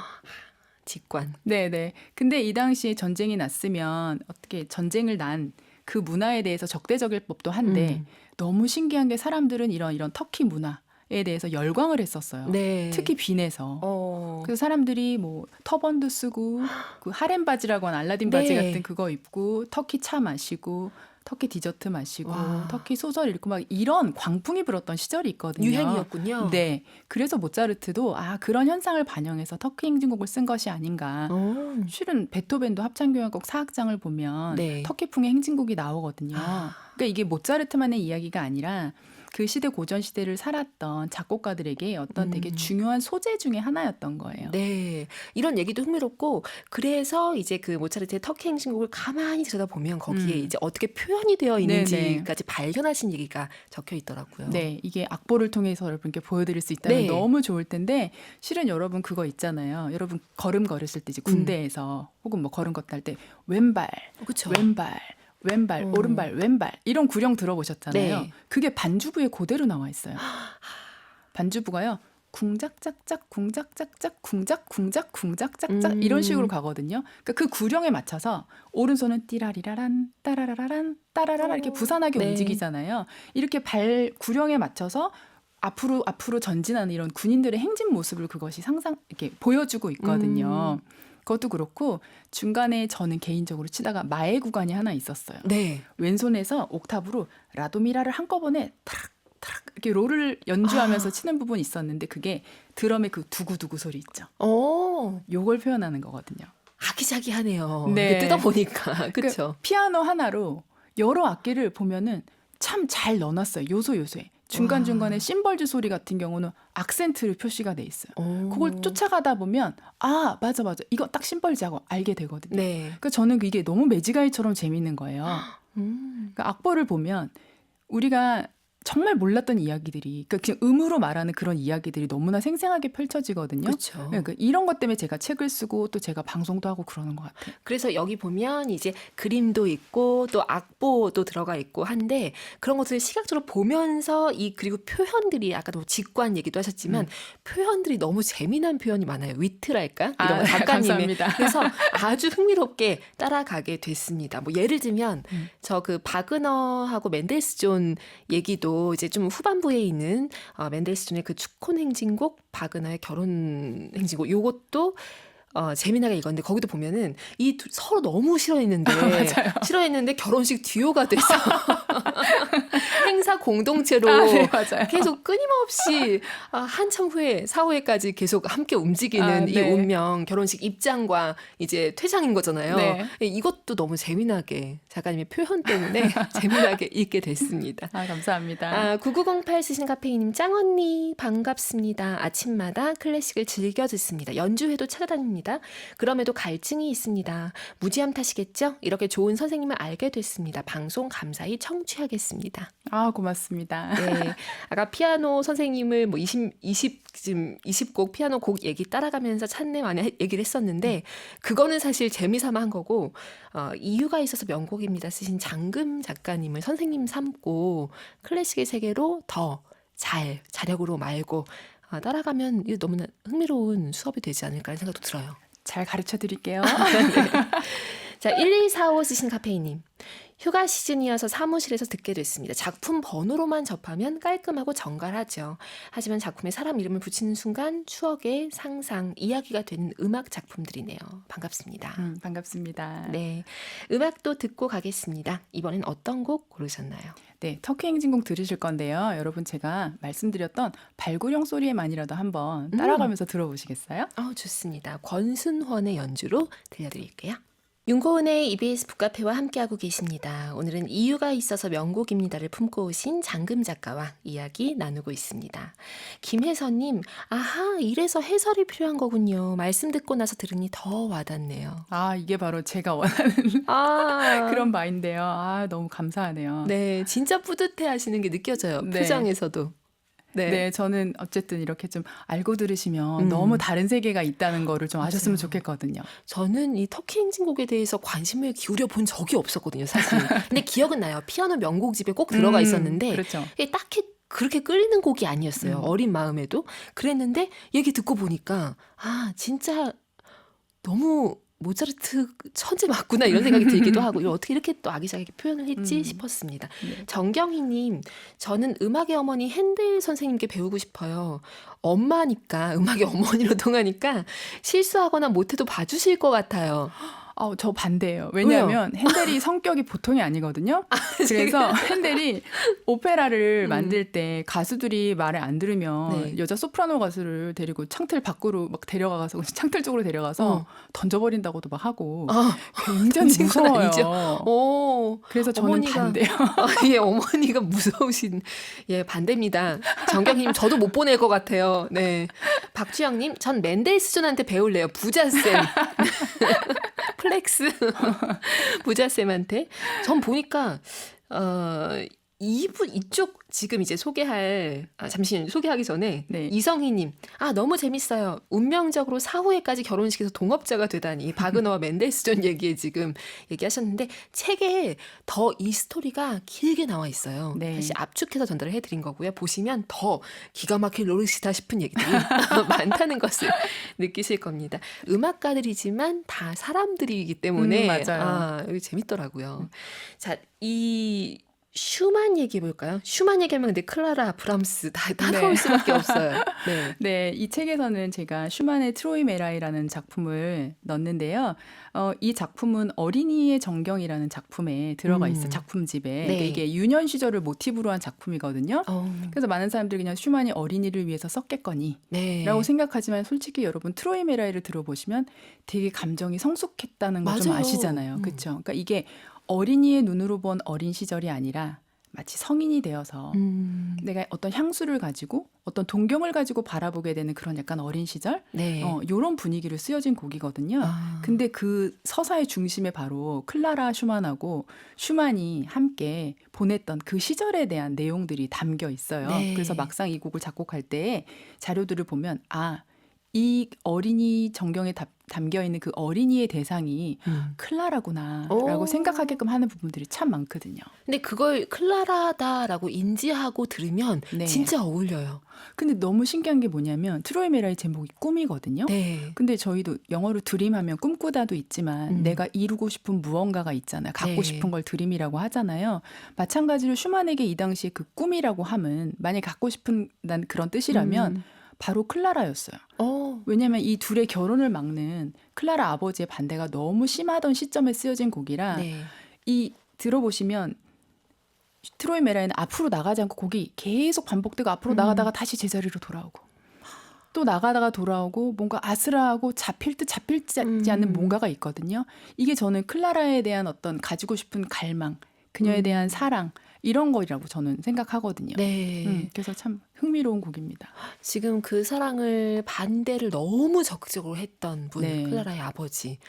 직관. 네네. 근데 이 당시에 전쟁이 났으면 어떻게 전쟁을 난 그 문화에 대해서 적대적일 법도 한데 너무 신기한 게 사람들은 이런 터키 문화, 대해서 열광을 했었어요. 네. 특히 빈에서. 그래서 사람들이 뭐 터번도 쓰고 그 하렘 바지라고 하는 알라딘 바지 네. 같은 그거 입고 터키 차 마시고 터키 디저트 마시고 와. 터키 소설 읽고 막 이런 광풍이 불었던 시절이 있거든요. 유행이었군요. 네. 그래서 모차르트도 그런 현상을 반영해서 터키 행진곡을 쓴 것이 아닌가. 실은 베토벤도 합창교향곡 4악장을 보면 네. 터키풍의 행진곡이 나오거든요. 그러니까 이게 모차르트만의 이야기가 아니라 그 시대 고전 시대를 살았던 작곡가들에게 어떤 되게 중요한 소재 중에 하나였던 거예요. 네. 이런 얘기도 흥미롭고 그래서 이제 그 모차르트의 터키 행진곡을 가만히 들여다보면 거기에 이제 어떻게 표현이 되어 있는지까지 발견하신 얘기가 적혀 있더라고요. 네. 이게 악보를 통해서 여러분께 보여드릴 수 있다면 네. 너무 좋을 텐데 실은 여러분 그거 있잖아요. 여러분 걸음 걸으실 때 이제 군대에서 혹은 뭐 걸음 걷다 할 때 왼발, 그렇죠. 왼발, 오른발, 왼발 이런 구령 들어보셨잖아요. 네. 그게 반주부에 그대로 나와 있어요. 반주부가요. 쿵짝짝짝 쿵짝짝짝 쿵짝짝짝 이런 식으로 가거든요. 그러니까 그 구령에 맞춰서 오른손은 띠라리라란 따라라라란 따라라라 이렇게 부산하게 네. 움직이잖아요. 이렇게 발 구령에 맞춰서 앞으로 전진하는 이런 군인들의 행진 모습을 그것이 이렇게 보여주고 있거든요. 그것도 그렇고 중간에 저는 개인적으로 치다가 마의 구간이 하나 있었어요. 네. 왼손에서 옥타브로 라도미라를 한꺼번에 타락 이렇게 롤을 연주하면서 치는 부분이 있었는데 그게 드럼의 그 두구두구 소리 있죠. 요걸 표현하는 거거든요. 아기자기하네요. 네. 이게 뜯어보니까. 그렇죠. 피아노 하나로 여러 악기를 보면은 참 잘 넣어놨어요. 요소에. 중간중간에 심벌즈 소리 같은 경우는 악센트로 표시가 돼 있어요. 그걸 쫓아가다 보면 맞아. 이거 딱 심벌즈하고 알게 되거든요. 네. 그러니까 저는 이게 너무 매지가이처럼 재밌는 거예요. 그러니까 악보를 보면 우리가 정말 몰랐던 이야기들이 그러니까 그냥 음으로 말하는 그런 이야기들이 너무나 생생하게 펼쳐지거든요. 그렇죠. 그러니까 이런 것 때문에 제가 책을 쓰고 또 제가 방송도 하고 그러는 것 같아요. 그래서 여기 보면 이제 그림도 있고 또 악보도 들어가 있고 한데 그런 것들을 시각적으로 보면서 그리고 표현들이 아까도 직관 얘기도 하셨지만 표현들이 너무 재미난 표현이 많아요. 위트랄까? 이런 거 작가님의. 감사합니다. 그래서 아주 흥미롭게 따라가게 됐습니다. 뭐 예를 들면 저 그 바그너하고 맨델스존 얘기도 이제 좀 후반부에 있는 맨델스존의 그 축혼 행진곡, 바그너의 결혼 행진곡 요것도 재미나게 읽었는데 거기도 보면은 서로 너무 싫어했는데 결혼식 듀오가 돼서 행사 공동체로 네, 맞아요. 계속 끊임없이 한참 후에 사후에까지 계속 함께 움직이는 이 네. 운명 결혼식 입장과 이제 퇴장인 거잖아요. 네. 이것도 너무 재미나게 작가님의 표현 때문에 재미나게 읽게 됐습니다. 감사합니다. 9908 쓰신 카페이님 짱언니 반갑습니다. 아침마다 클래식을 즐겨 듣습니다. 연주회도 찾아다닙니다. 그럼에도 갈증이 있습니다. 무지함 탓이겠죠? 이렇게 좋은 선생님을 알게 됐습니다. 방송 감사히 청취하겠습니다. 고맙습니다. 네. 아까 피아노 선생님을 뭐 20곡 피아노 곡 얘기 따라가면서 찾네 많이 얘기를 했었는데 그거는 사실 재미삼아 한 거고 이유가 있어서 명곡입니다. 쓰신 장금 작가님을 선생님 삼고 클래식의 세계로 더 자력으로 말고 따라가면 이거 너무나 흥미로운 수업이 되지 않을까 하는 생각도 들어요. 잘 가르쳐 드릴게요. 네. 자, 1145 쓰신 카페이님. 휴가 시즌이어서 사무실에서 듣게 됐습니다. 작품 번호로만 접하면 깔끔하고 정갈하죠. 하지만 작품에 사람 이름을 붙이는 순간 추억의 상상, 이야기가 되는 음악 작품들이네요. 반갑습니다. 반갑습니다. 네, 음악도 듣고 가겠습니다. 이번엔 어떤 곡 고르셨나요? 네, 터키 행진곡 들으실 건데요. 여러분 제가 말씀드렸던 발구령 소리에만이라도 한번 따라가면서 들어보시겠어요? 좋습니다. 권순헌의 연주로 들려드릴게요. 윤고은의 EBS 북카페와 함께하고 계십니다. 오늘은 이유가 있어서 명곡입니다를 품고 오신 장금 작가와 이야기 나누고 있습니다. 김혜선님, 이래서 해설이 필요한 거군요. 말씀 듣고 나서 들으니 더 와닿네요. 이게 바로 제가 원하는 그런 바인데요. 너무 감사하네요. 네, 진짜 뿌듯해 하시는 게 느껴져요. 네. 표정에서도. 네, 저는 어쨌든 이렇게 좀 알고 들으시면 너무 다른 세계가 있다는 거를 좀 아셨으면 맞아요. 좋겠거든요. 저는 이 터키 행진곡에 대해서 관심을 기울여 본 적이 없었거든요, 사실. 근데 기억은 나요. 피아노 명곡집에 꼭 들어가 있었는데 그렇죠. 이게 딱히 그렇게 끌리는 곡이 아니었어요. 어린 마음에도. 그랬는데 얘기 듣고 보니까 진짜 너무 모차르트 천재 맞구나 이런 생각이 들기도 하고 어떻게 이렇게 또 아기자기하게 표현을 했지 싶었습니다. 네. 정경희님, 저는 음악의 어머니 핸델 선생님께 배우고 싶어요. 엄마니까 음악의 어머니로 통하니까 실수하거나 못해도 봐주실 것 같아요. 저 반대예요. 왜냐하면 핸델이 성격이 보통이 아니거든요. 그래서 핸델이 오페라를 만들 때 가수들이 말을 안 들으면 네. 여자 소프라노 가수를 데리고 창틀 밖으로 막 데려가서 창틀 쪽으로 데려가서 던져버린다고도 막 하고 굉장히 던진 건 무서워요. 아니죠. 오, 그래서 저는 반대요. 예, 어머니가 무서우신, 예, 반대입니다. 정경희님, 저도 못 보낼 것 같아요. 네. 박주영님, 전 맨델스존한테 배울래요. 부자쌤. 플렉스. 부자쌤한테. 전 보니까, 이쪽 지금 이제 잠시 소개하기 전에 네. 이성희님, 너무 재밌어요. 운명적으로 사후에까지 결혼식에서 동업자가 되다니. 바그너와 맨델스존 얘기에 지금 얘기하셨는데 책에 더 이 스토리가 길게 나와 있어요. 네. 사실 압축해서 전달을 해드린 거고요. 보시면 더 기가 막힐 노릇이다 싶은 얘기들이 많다는 것을 느끼실 겁니다. 음악가들이지만 다 사람들이기 때문에 맞아요. 여기 재밌더라고요. 자, 이 슈만 얘기해 볼까요? 슈만 얘기하면 근데 클라라, 브람스 다 나올 수밖에 없어요. 네. 네, 이 책에서는 제가 슈만의 트로이 메라이라는 작품을 넣는데요. 이 작품은 어린이의 정경이라는 작품에 들어가 있어요. 작품집에. 네. 그러니까 이게 유년 시절을 모티브로 한 작품이거든요. 그래서 많은 사람들이 그냥 슈만이 어린이를 위해서 썼겠거니 네. 라고 생각하지만 솔직히 여러분 트로이 메라이를 들어보시면 되게 감정이 성숙했다는 걸 좀 맞아요. 아시잖아요. 그렇죠? 그러니까 이게 어린이의 눈으로 본 어린 시절이 아니라 마치 성인이 되어서 내가 어떤 향수를 가지고 어떤 동경을 가지고 바라보게 되는 그런 약간 어린 시절 네. 요런 분위기를 쓰여진 곡이거든요. 근데 그 서사의 중심에 바로 클라라 슈만하고 슈만이 함께 보냈던 그 시절에 대한 내용들이 담겨 있어요. 네. 그래서 막상 이 곡을 작곡할 때 자료들을 보면 이 어린이 정경에 담겨 있는 그 어린이의 대상이 클라라구나라고 생각하게끔 하는 부분들이 참 많거든요. 근데 그걸 클라라다라고 인지하고 들으면 네. 진짜 어울려요. 근데 너무 신기한 게 뭐냐면 트로이 메라의 제목이 꿈이거든요. 네. 근데 저희도 영어로 드림하면 꿈꾸다도 있지만 내가 이루고 싶은 무언가가 있잖아요. 갖고 네. 싶은 걸 드림이라고 하잖아요. 마찬가지로 슈만에게 이 당시에 그 꿈이라고 함은 만약 갖고 싶은 난 그런 뜻이라면 바로 클라라였어요. 왜냐하면 이 둘의 결혼을 막는 클라라 아버지의 반대가 너무 심하던 시점에 쓰여진 곡이라 네. 이 들어보시면 트로이 메라이는 앞으로 나가지 않고 곡이 계속 반복되고 앞으로 나가다가 다시 제자리로 돌아오고 또 나가다가 돌아오고 뭔가 아슬아하고 잡힐 듯 잡힐지 않는 뭔가가 있거든요. 이게 저는 클라라에 대한 어떤 가지고 싶은 갈망, 그녀에 대한 사랑 이런 거라고 저는 생각하거든요. 네. 그래서 참 흥미로운 곡입니다. 지금 그 사랑을 반대를 너무 적극적으로 했던 분, 네. 클라라의 아버지.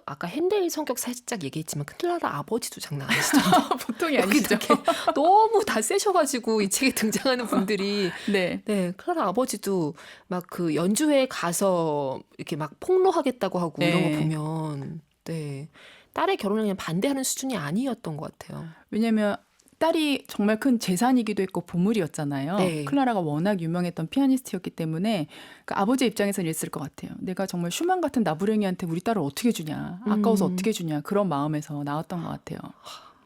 아까 핸델 성격 살짝 얘기했지만 클라라 아버지도 장난 아니시죠? 보통이 여기 아니시죠? 이렇게 너무 다 세셔가지고 이 책에 등장하는 분들이 네. 네, 클라라 아버지도 막 그 연주회에 가서 이렇게 막 폭로하겠다고 하고 이런 거 네. 보면 네, 딸의 결혼을 그냥 반대하는 수준이 아니었던 것 같아요. 왜냐하면 딸이 정말 큰 재산이기도 했고 보물이었잖아요. 네. 클라라가 워낙 유명했던 피아니스트였기 때문에 그 아버지 입장에서는 이랬을 것 같아요. 내가 정말 슈만 같은 나부랭이한테 우리 딸을 어떻게 주냐. 아까워서 어떻게 주냐. 그런 마음에서 나왔던 것 같아요.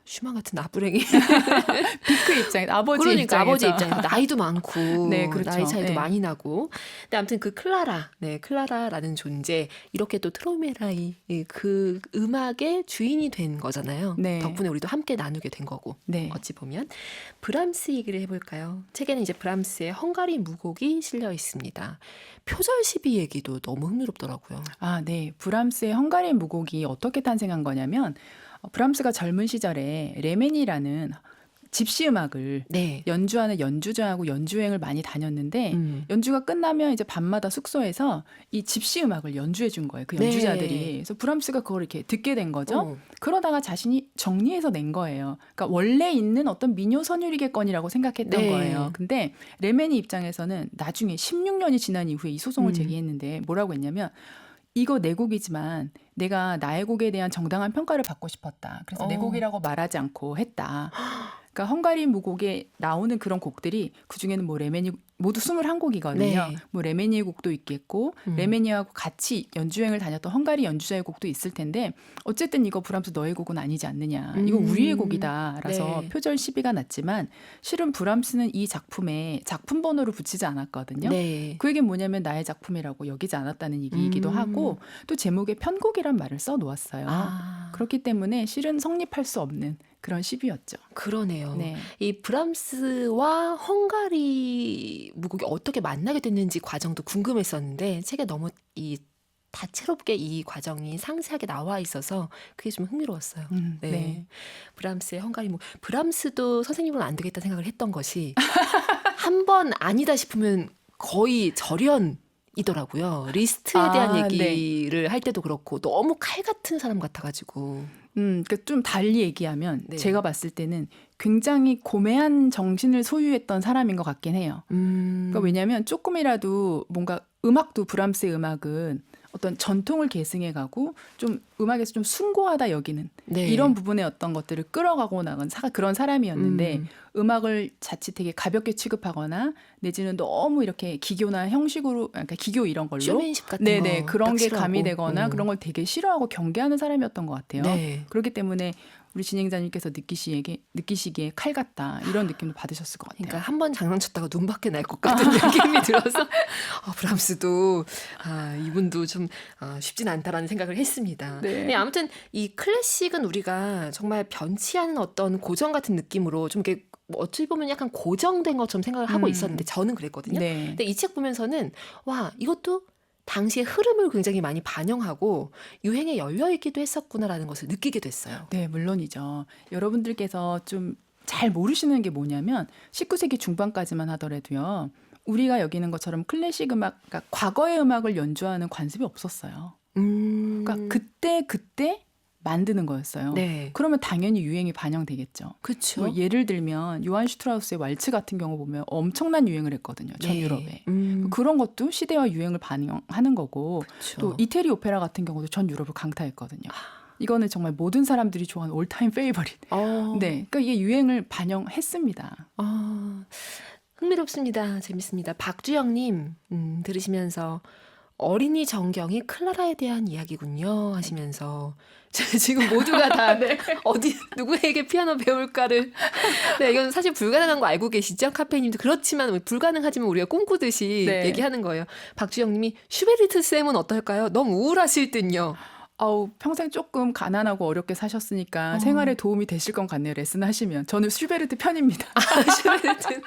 슈만 같은 나부랭이. 비크 입장에 아버지 그러니까 입장에서. 아버지 입장에서 나이도 많고 네, 그렇죠. 나이 차이도 네. 많이 나고. 근데 아무튼 그 클라라라는 존재 이렇게 또 트로메라이 그 음악의 주인이 된 거잖아요. 네. 덕분에 우리도 함께 나누게 된 거고. 네. 어찌 보면 브람스 얘기를 해볼까요? 책에는 이제 브람스의 헝가리 무곡이 실려 있습니다. 표절 시비 얘기도 너무 흥미롭더라고요. 네. 브람스의 헝가리 무곡이 어떻게 탄생한 거냐면 브람스가 젊은 시절에 레멘이라는 집시 음악을 네. 연주하는 연주자하고 연주회를 많이 다녔는데 연주가 끝나면 이제 밤마다 숙소에서 이 집시 음악을 연주해 준 거예요. 그 연주자들이. 네. 그래서 브람스가 그걸 이렇게 듣게 된 거죠. 그러다가 자신이 정리해서 낸 거예요. 그러니까 원래 있는 어떤 민요 선율이겠거니라고 생각했던 네. 거예요. 근데 레멘이 입장에서는 나중에 16년이 지난 이후에 이 소송을 제기했는데 뭐라고 했냐면 이거 내 곡이지만 내가 나의 곡에 대한 정당한 평가를 받고 싶었다. 그래서 내 곡이라고 말하지 않고 했다. 그러니까 헝가리 무곡에 나오는 그런 곡들이 그중에는 뭐 레메니 모두 21곡이거든요. 네. 뭐 레메니의 곡도 있겠고 레메니하고 같이 연주여행을 다녔던 헝가리 연주자의 곡도 있을 텐데 어쨌든 이거 브람스 너의 곡은 아니지 않느냐. 이거 우리의 곡이다라서 네. 표절 시비가 났지만 실은 브람스는 이 작품에 작품 번호를 붙이지 않았거든요. 네. 그 얘기는 뭐냐면 나의 작품이라고 여기지 않았다는 얘기이기도 하고 또 제목에 편곡이란 말을 써놓았어요. 아, 그렇기 때문에 실은 성립할 수 없는 그런 시비였죠. 그러네요. 네. 이 브람스와 헝가리 무곡이 어떻게 만나게 됐는지 과정도 궁금했었는데 책에 너무 이 다채롭게 이 과정이 상세하게 나와 있어서 그게 좀 흥미로웠어요. 네. 네. 브람스의 헝가리 무곡. 브람스도 선생님은 안 되겠다 생각을 했던 것이 한 번 아니다 싶으면 거의 절연이더라고요. 리스트에 대한 네. 얘기를 할 때도 그렇고 너무 칼 같은 사람 같아가지고. 그러니까 좀 달리 얘기하면 네. 제가 봤을 때는 굉장히 고매한 정신을 소유했던 사람인 것 같긴 해요. 그러니까 왜냐하면 조금이라도 뭔가 음악도 브람스의 음악은 어떤 전통을 계승해가고 좀 음악에서 좀 숭고하다 여기는 네. 이런 부분의 어떤 것들을 끌어가고 나간 그런 사람이었는데 음악을 자칫하게 가볍게 취급하거나 내지는 너무 이렇게 기교나 형식으로 그러니까 기교 이런 걸로 쇼맨십 같은 네네 거 그런 딱 게 싫어하고. 가미되거나 그런 걸 되게 싫어하고 경계하는 사람이었던 것 같아요. 네. 그렇기 때문에 우리 진행자님께서 느끼시기에 칼 같다 이런 느낌도 받으셨을 것 같아요. 그러니까 한 번 장난쳤다가 눈밖에 날 것 같은 느낌이 들어서 브람스도 이분도 좀 쉽진 않다라는 생각을 했습니다. 네. 아무튼 이 클래식은 우리가 정말 변치 않은 어떤 고정 같은 느낌으로 좀 이렇게 뭐 어찌 보면 약간 고정된 것처럼 생각을 하고 있었는데 저는 그랬거든요. 네. 근데 이 책 보면서는 와 이것도 당시의 흐름을 굉장히 많이 반영하고 유행에 열려 있기도 했었구나라는 것을 느끼게 됐어요. 네, 물론이죠. 여러분들께서 좀 잘 모르시는 게 뭐냐면 19세기 중반까지만 하더라도요. 우리가 여기는 것처럼 클래식 음악, 그러니까 과거의 음악을 연주하는 관습이 없었어요. 그러니까 그때 만드는 거였어요. 네. 그러면 당연히 유행이 반영되겠죠. 그렇죠. 뭐 예를 들면 요한 슈트라우스의 왈츠 같은 경우 보면 엄청난 유행을 했거든요. 전 네. 유럽에. 그런 것도 시대와 유행을 반영하는 거고 그쵸. 또 이태리 오페라 같은 경우도 전 유럽을 강타했거든요. 이거는 정말 모든 사람들이 좋아하는 올타임 페이버릿. 네, 그러니까 이게 유행을 반영했습니다. 흥미롭습니다. 재밌습니다. 박주영님 들으시면서 어린이 정경이 클라라에 대한 이야기군요 하시면서 지금 모두가 다 어디 누구에게 피아노 배울까를 이건 사실 불가능한 거 알고 계시죠? 카페님도 그렇지만 불가능하지만 우리가 꿈꾸듯이 네. 얘기하는 거예요. 박주영님이 슈베르트 쌤은 어떨까요? 너무 우울하실 듯요. 평생 조금 가난하고 어렵게 사셨으니까 생활에 도움이 되실 것 같네요. 레슨 하시면. 저는 슈베르트 편입니다. 슈베르트.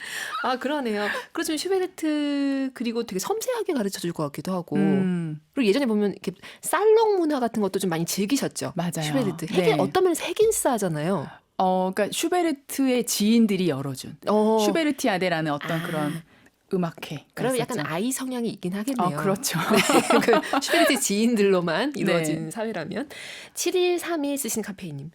그러네요. 그렇지만 슈베르트 그리고 되게 섬세하게 가르쳐 줄 것 같기도 하고. 그리고 예전에 보면 이렇게 살롱 문화 같은 것도 좀 많이 즐기셨죠. 맞아요. 슈베르트. 네. 어떤 면에서 핵인싸잖아요. 그러니까 슈베르트의 지인들이 열어준 슈베르티아데라는 어떤 그런 음악회. 그럼 약간 아이 성향이 있긴 하겠네요. 그렇죠. 그 슈베르트 지인들로만 이루어진 네. 사회라면. 7132 쓰신 카페이님.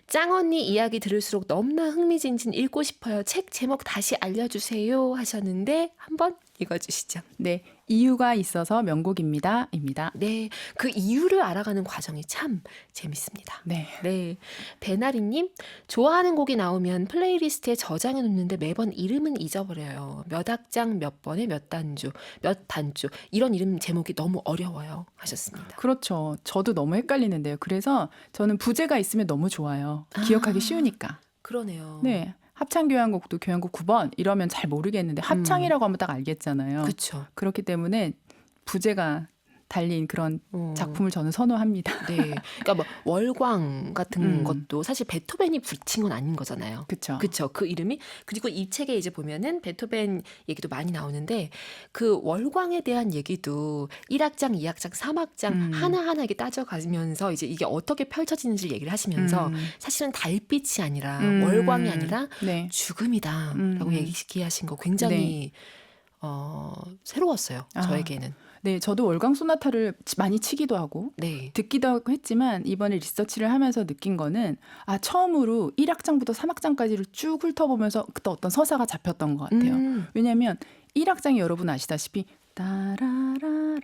짱언니 이야기 들을수록 너무나 흥미진진 읽고 싶어요. 책 제목 다시 알려주세요 하셨는데 한번 읽어주시죠. 네, 이유가 있어서 명곡입니다. 네, 그 이유를 알아가는 과정이 참 재밌습니다. 네. 배나리님, 좋아하는 곡이 나오면 플레이리스트에 저장해 놓는데 매번 이름은 잊어버려요. 몇 악장, 몇 번에 몇 단주, 이런 이름 제목이 너무 어려워요 하셨습니다. 그렇죠. 저도 너무 헷갈리는데요. 그래서 저는 부제가 있으면 너무 좋아요. 기억하기 쉬우니까. 그러네요. 네. 합창교향곡도 교향곡 9번 이러면 잘 모르겠는데 합창이라고 하면 딱 알겠잖아요. 그렇죠. 그렇기 때문에 부제가 달린 그런 작품을 저는 선호합니다. 네, 그러니까 뭐 월광 같은 것도 사실 베토벤이 붙인 건 아닌 거잖아요. 그렇죠. 그렇죠. 그 이름이 그리고 이 책에 이제 보면은 베토벤 얘기도 많이 나오는데 그 월광에 대한 얘기도 1악장, 2악장, 3악장 하나하나 이렇게 따져가면서 이제 이게 어떻게 펼쳐지는지 얘기를 하시면서 사실은 달빛이 아니라 월광이 아니라 네. 죽음이다라고 얘기하신 거 굉장히 새로웠어요. 저에게는. 네, 저도 월광 소나타를 많이 치기도 하고 듣기도 하고 했지만 이번에 리서치를 하면서 느낀 거는 처음으로 1악장부터 3악장까지를 쭉 훑어보면서 그때 어떤 서사가 잡혔던 것 같아요. 왜냐하면 1악장이 여러분 아시다시피 따라라라라라라라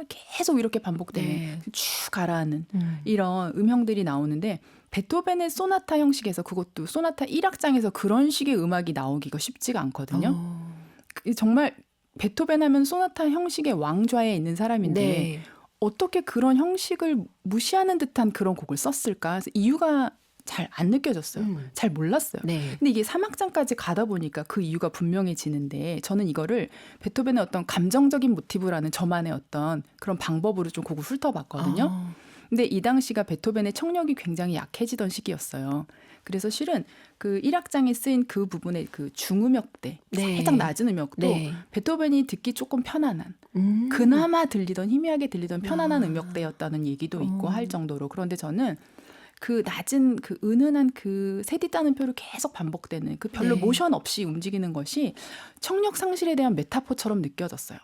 계속 이렇게 반복되는 네. 쭉 가라앉는 이런 음형들이 나오는데 베토벤의 소나타 형식에서 그것도 소나타 1악장에서 그런 식의 음악이 나오기가 쉽지가 않거든요. 정말 베토벤 하면 소나타 형식의 왕좌에 있는 사람인데 네. 어떻게 그런 형식을 무시하는 듯한 그런 곡을 썼을까? 그래서 이유가 잘 안 느껴졌어요. 잘 몰랐어요. 네. 근데 이게 3악장까지 가다 보니까 그 이유가 분명해지는데 저는 이거를 베토벤의 어떤 감정적인 모티브라는 저만의 어떤 그런 방법으로 좀 곡을 훑어봤거든요. 근데 이 당시가 베토벤의 청력이 굉장히 약해지던 시기였어요. 그래서 실은 그 1악장에 쓰인 그 부분의 그 중음역대, 네. 살짝 낮은 음역도 네. 베토벤이 듣기 조금 편안한, 그나마 들리던 희미하게 들리던 편안한 음역대였다는 얘기도 있고 할 정도로. 그런데 저는 그 낮은 그 은은한 그 세디 따는 표를 계속 반복되는 그 별로 네. 모션 없이 움직이는 것이 청력 상실에 대한 메타포처럼 느껴졌어요.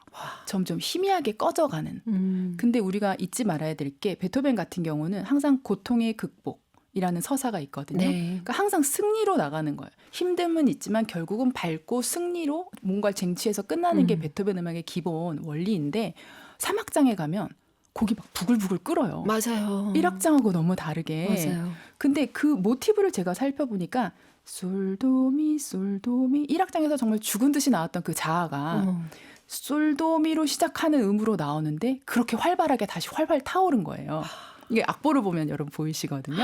점점 희미하게 꺼져가는. 근데 우리가 잊지 말아야 될 게 베토벤 같은 경우는 항상 고통의 극복이라는 서사가 있거든요. 네. 그러니까 항상 승리로 나가는 거예요. 힘듦은 있지만 결국은 밝고 승리로 뭔가를 쟁취해서 끝나는 게 베토벤 음악의 기본 원리인데 3악장에 가면 곡이 막 부글부글 끓어요. 맞아요. 1악장하고 너무 다르게. 맞아요. 근데 그 모티브를 제가 살펴보니까 솔도미 1악장에서 정말 죽은 듯이 나왔던 그 자아가 솔도미로 시작하는 음으로 나오는데 그렇게 활발하게 다시 활발 타오른 거예요. 이게 악보를 보면 여러분 보이시거든요.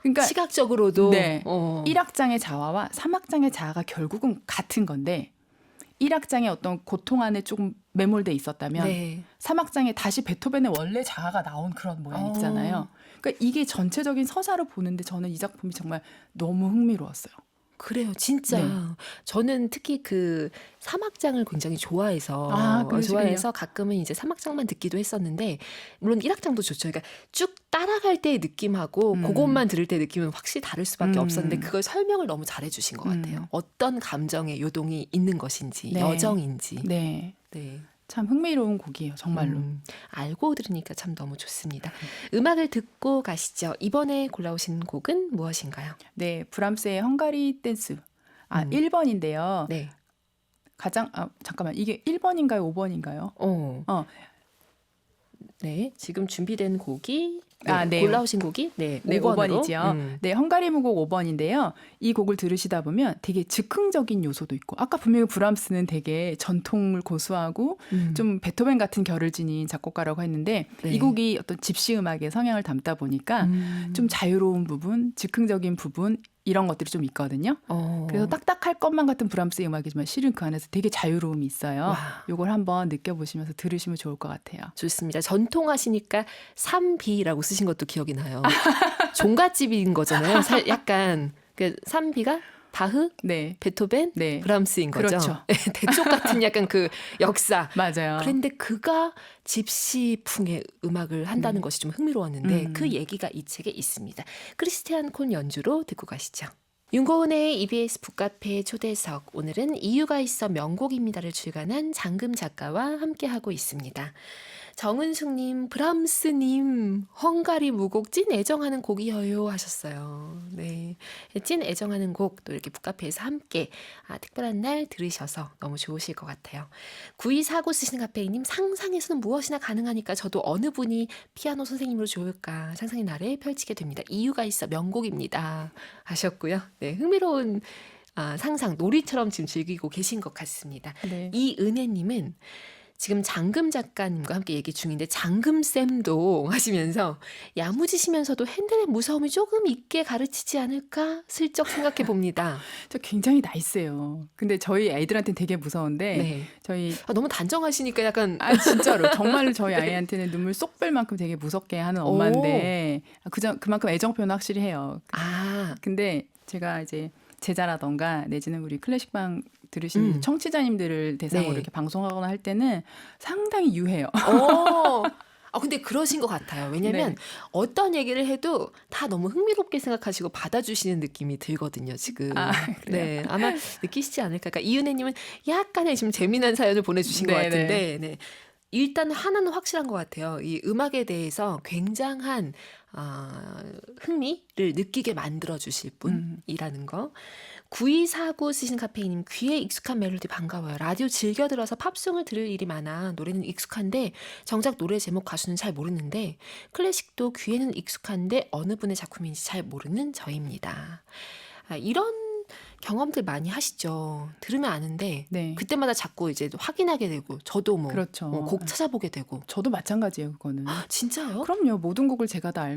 그러니까 시각적으로도 네, 1악장의 자아와 3악장의 자아가 결국은 같은 건데 1악장의 어떤 고통 안에 조금 매몰돼 있었다면 네. 3악장에 다시 베토벤의 원래 자아가 나온 그런 모양 있잖아요. 그러니까 이게 전체적인 서사를 보는데 저는 이 작품이 정말 너무 흥미로웠어요. 그래요. 진짜. 네. 저는 특히 그 3악장을 굉장히 좋아해서 그러시군요. 가끔은 이제 3악장만 듣기도 했었는데 물론 1악장도 좋죠. 그러니까 쭉 따라갈 때의 느낌하고 그것만 들을 때 느낌은 확실히 다를 수밖에 없었는데 그걸 설명을 너무 잘해 주신 것 같아요. 어떤 감정의 요동이 있는 것인지, 네. 여정인지. 네. 네. 참 흥미로운 곡이에요. 정말로. 알고 들으니까 참 너무 좋습니다. 음악을 듣고 가시죠. 이번에 골라오신 곡은 무엇인가요? 네, 브람스의 헝가리 댄스. 1번인데요. 네. 잠깐만. 이게 1번인가요? 5번인가요? 네, 지금 준비된 곡이 네. 골라오신 곡이 네, 5번으로. 5번이죠. 네, 헝가리 무곡 5번인데요. 이 곡을 들으시다 보면 되게 즉흥적인 요소도 있고 아까 분명히 브람스는 되게 전통을 고수하고 좀 베토벤 같은 결을 지닌 작곡가라고 했는데 네. 이 곡이 어떤 집시 음악의 성향을 담다 보니까 좀 자유로운 부분, 즉흥적인 부분 이런 것들이 좀 있거든요. 그래서 딱딱할 것만 같은 브람스의 음악이지만 실은 그 안에서 되게 자유로움이 있어요. 이걸 한번 느껴보시면서 들으시면 좋을 것 같아요. 좋습니다. 전통하시니까 3B라고 쓰신 것도 기억이 나요. 종갓집인 거잖아요. 약간 그 3B가 바흐, 네. 베토벤, 네. 브람스인 거죠. 그렇죠. 대쪽 같은 약간 그 역사. 맞아요. 그런데 그가 집시풍의 음악을 한다는 것이 좀 흥미로웠는데 그 얘기가 이 책에 있습니다. 크리스티안 콘 연주로 듣고 가시죠. 윤고은의 EBS 북카페 초대석, 오늘은 이유가 있어 명곡입니다를 출간한 장금 작가와 함께하고 있습니다. 정은숙님, 브람스님, 헝가리 무곡 찐 애정하는 곡이어요 하셨어요. 네, 찐 애정하는 곡 또 이렇게 북카페에서 함께 특별한 날 들으셔서 너무 좋으실 것 같아요. 9249 쓰시는 카페이님, 상상에서는 무엇이나 가능하니까 저도 어느 분이 피아노 선생님으로 좋을까 상상의 나래 펼치게 됩니다. 이유가 있어 명곡입니다 하셨고요. 네, 흥미로운 상상, 놀이처럼 지금 즐기고 계신 것 같습니다. 네. 이은혜님은 지금 장금 작가님과 함께 얘기 중인데 장금쌤도 하시면서 야무지시면서도 핸델의 무서움이 조금 있게 가르치지 않을까 슬쩍 생각해 봅니다. 저 굉장히 나이스해요. 근데 저희 애들한테는 되게 무서운데 네. 저희 너무 단정하시니까 약간 진짜로 정말로 저희 아이한테는 눈물 쏙 뺄 만큼 되게 무섭게 하는 엄마인데 그만큼 애정 표현 확실히 해요. 근데 제가 이제 제자라던가 내지는 우리 클래식방 들으시는 청취자님들을 대상으로 네. 이렇게 방송하거나 할 때는 상당히 유해요. 근데 그러신 것 같아요. 왜냐면 어떤 얘기를 해도 다 너무 흥미롭게 생각하시고 받아주시는 느낌이 들거든요, 지금. 네, 아마 느끼시지 않을까. 그러니까 이은혜님은 약간의 지금 재미난 사연을 보내주신 것 같은데, 네. 일단 하나는 확실한 것 같아요. 이 음악에 대해서 굉장한 흥미를 느끼게 만들어 주실 분이라는 거. 9249 쓰신 카페인님, 귀에 익숙한 멜로디 반가워요. 라디오 즐겨 들어서 팝송을 들을 일이 많아 노래는 익숙한데 정작 노래 제목 가수는 잘 모르는데 클래식도 귀에는 익숙한데 어느 분의 작품인지 잘 모르는 저입니다. 이런 경험들 많이 하시죠. 들으면 아는데 네. 그때마다 자꾸 이제 확인하게 되고 저도 뭐 그렇죠. 곡 찾아보게 되고. 저도 마찬가지예요, 그거는. 진짜요? 그럼요. 모든 곡을 제가 다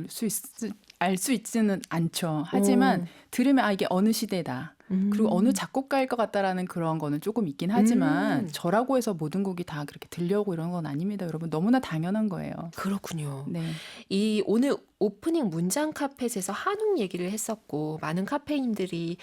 알 수 있지는 않죠. 하지만 들으면 이게 어느 시대다. 그리고 어느 작곡가일 것 같다라는 그런 거는 조금 있긴 하지만 저라고 해서 모든 곡이 다 그렇게 들려오고 이런 건 아닙니다. 여러분 너무나 당연한 거예요. 그렇군요. 네. 이 오늘 오프닝 문장 카펫에서 한옥 얘기를 했었고 많은 카페인들이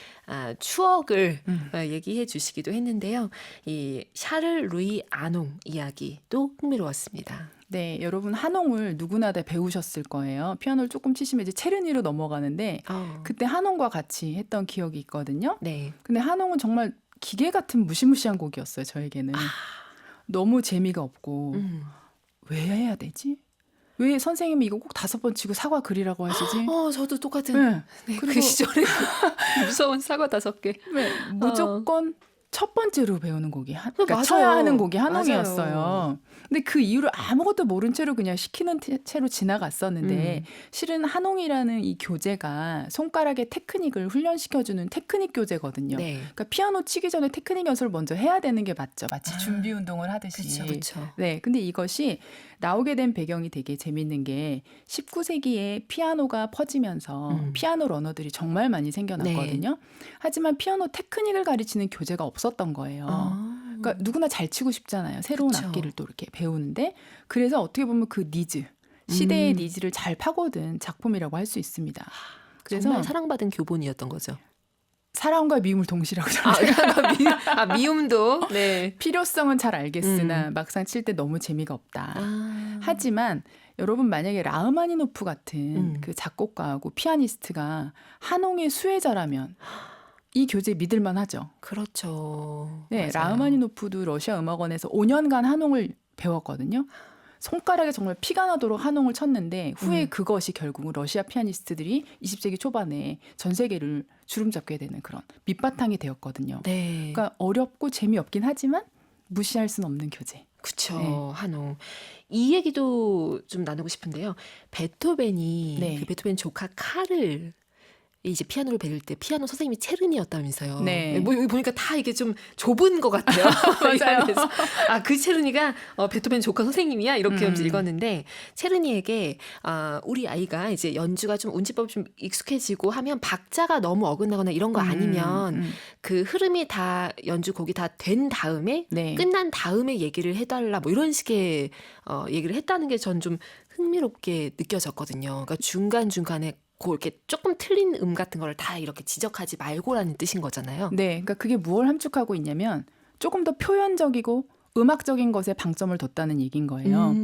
추억을 얘기해 주시기도 했는데요. 이 샤를 루이 아농 이야기도 흥미로웠습니다. 네, 여러분 한홍을 누구나 다 배우셨을 거예요. 피아노를 조금 치시면 이제 체르니로 넘어가는데 그때 한홍과 같이 했던 기억이 있거든요. 네. 근데 한홍은 정말 기계 같은 무시무시한 곡이었어요, 저에게는. 너무 재미가 없고 왜 해야 되지? 왜 선생님이 이거 꼭 5번 치고 사과 그리라고 하시지? 저도 똑같은 네. 그 시절에 무서운 사과 5개. 네, 무조건 첫 번째로 배우는 곡이 그러니까 맞아요. 쳐야 하는 곡이 한홍이었어요. 맞아요. 근데 그 이후로 아무것도 모른 채로 그냥 시키는 채로 지나갔었는데 실은 한홍이라는 이 교재가 손가락의 테크닉을 훈련시켜주는 테크닉 교재거든요. 네. 그러니까 피아노 치기 전에 테크닉 연습을 먼저 해야 되는 게 맞죠. 마치 준비 운동을 하듯이. 그렇죠. 네, 근데 이것이 나오게 된 배경이 되게 재밌는 게 19세기에 피아노가 퍼지면서 피아노 러너들이 정말 많이 생겨났거든요. 네. 하지만 피아노 테크닉을 가르치는 교재가 없었던 거예요. 그러니까 누구나 잘 치고 싶잖아요. 새로운 그쵸. 악기를 또 이렇게 배우는데 그래서 어떻게 보면 그 니즈, 시대의 니즈를 잘 파고든 작품이라고 할 수 있습니다. 그래서 정말 사랑받은 교본이었던 거죠. 사랑과 미움을 동시라고 저는 미움도. 네. 필요성은 잘 알겠으나 막상 칠 때 너무 재미가 없다. 하지만 여러분 만약에 라흐마니노프 같은 그 작곡가하고 피아니스트가 한홍의 수혜자라면 이 교재 믿을만 하죠. 그렇죠. 네, 맞아요. 라흐마니노프도 러시아 음악원에서 5년간 한홍을 배웠거든요. 손가락에 정말 피가 나도록 한홍을 쳤는데 후에 그것이 결국은 러시아 피아니스트들이 20세기 초반에 전 세계를 주름잡게 되는 그런 밑바탕이 되었거든요. 네. 그러니까 어렵고 재미없긴 하지만 무시할 수는 없는 교재. 그쵸. 네. 한홍. 이 얘기도 좀 나누고 싶은데요. 베토벤이 네. 그 베토벤 조카 칼을 이제 피아노를 배울 때 피아노 선생님이 체르니였다면서요. 네. 뭐 여기 보니까 다 이게 좀 좁은 것 같아요. 맞아요. 그래서 그 체르니가 베토벤 조카 선생님이야 이렇게 읽었는데 체르니에게 우리 아이가 이제 연주가 좀 운치법이 좀 익숙해지고 하면 박자가 너무 어긋나거나 이런 거 아니면 그 흐름이 다 연주곡이 다 된 다음에 네. 끝난 다음에 얘기를 해달라 뭐 이런 식의 얘기를 했다는 게 전 좀 흥미롭게 느껴졌거든요. 그러니까 중간중간에 이렇게 조금 틀린 같은 걸 다 이렇게 지적하지 말고라는 뜻인 거잖아요. 네, 그러니까 그게 무엇을 함축하고 있냐면 조금 더 표현적이고 음악적인 것에 방점을 뒀다는 얘기인 거예요.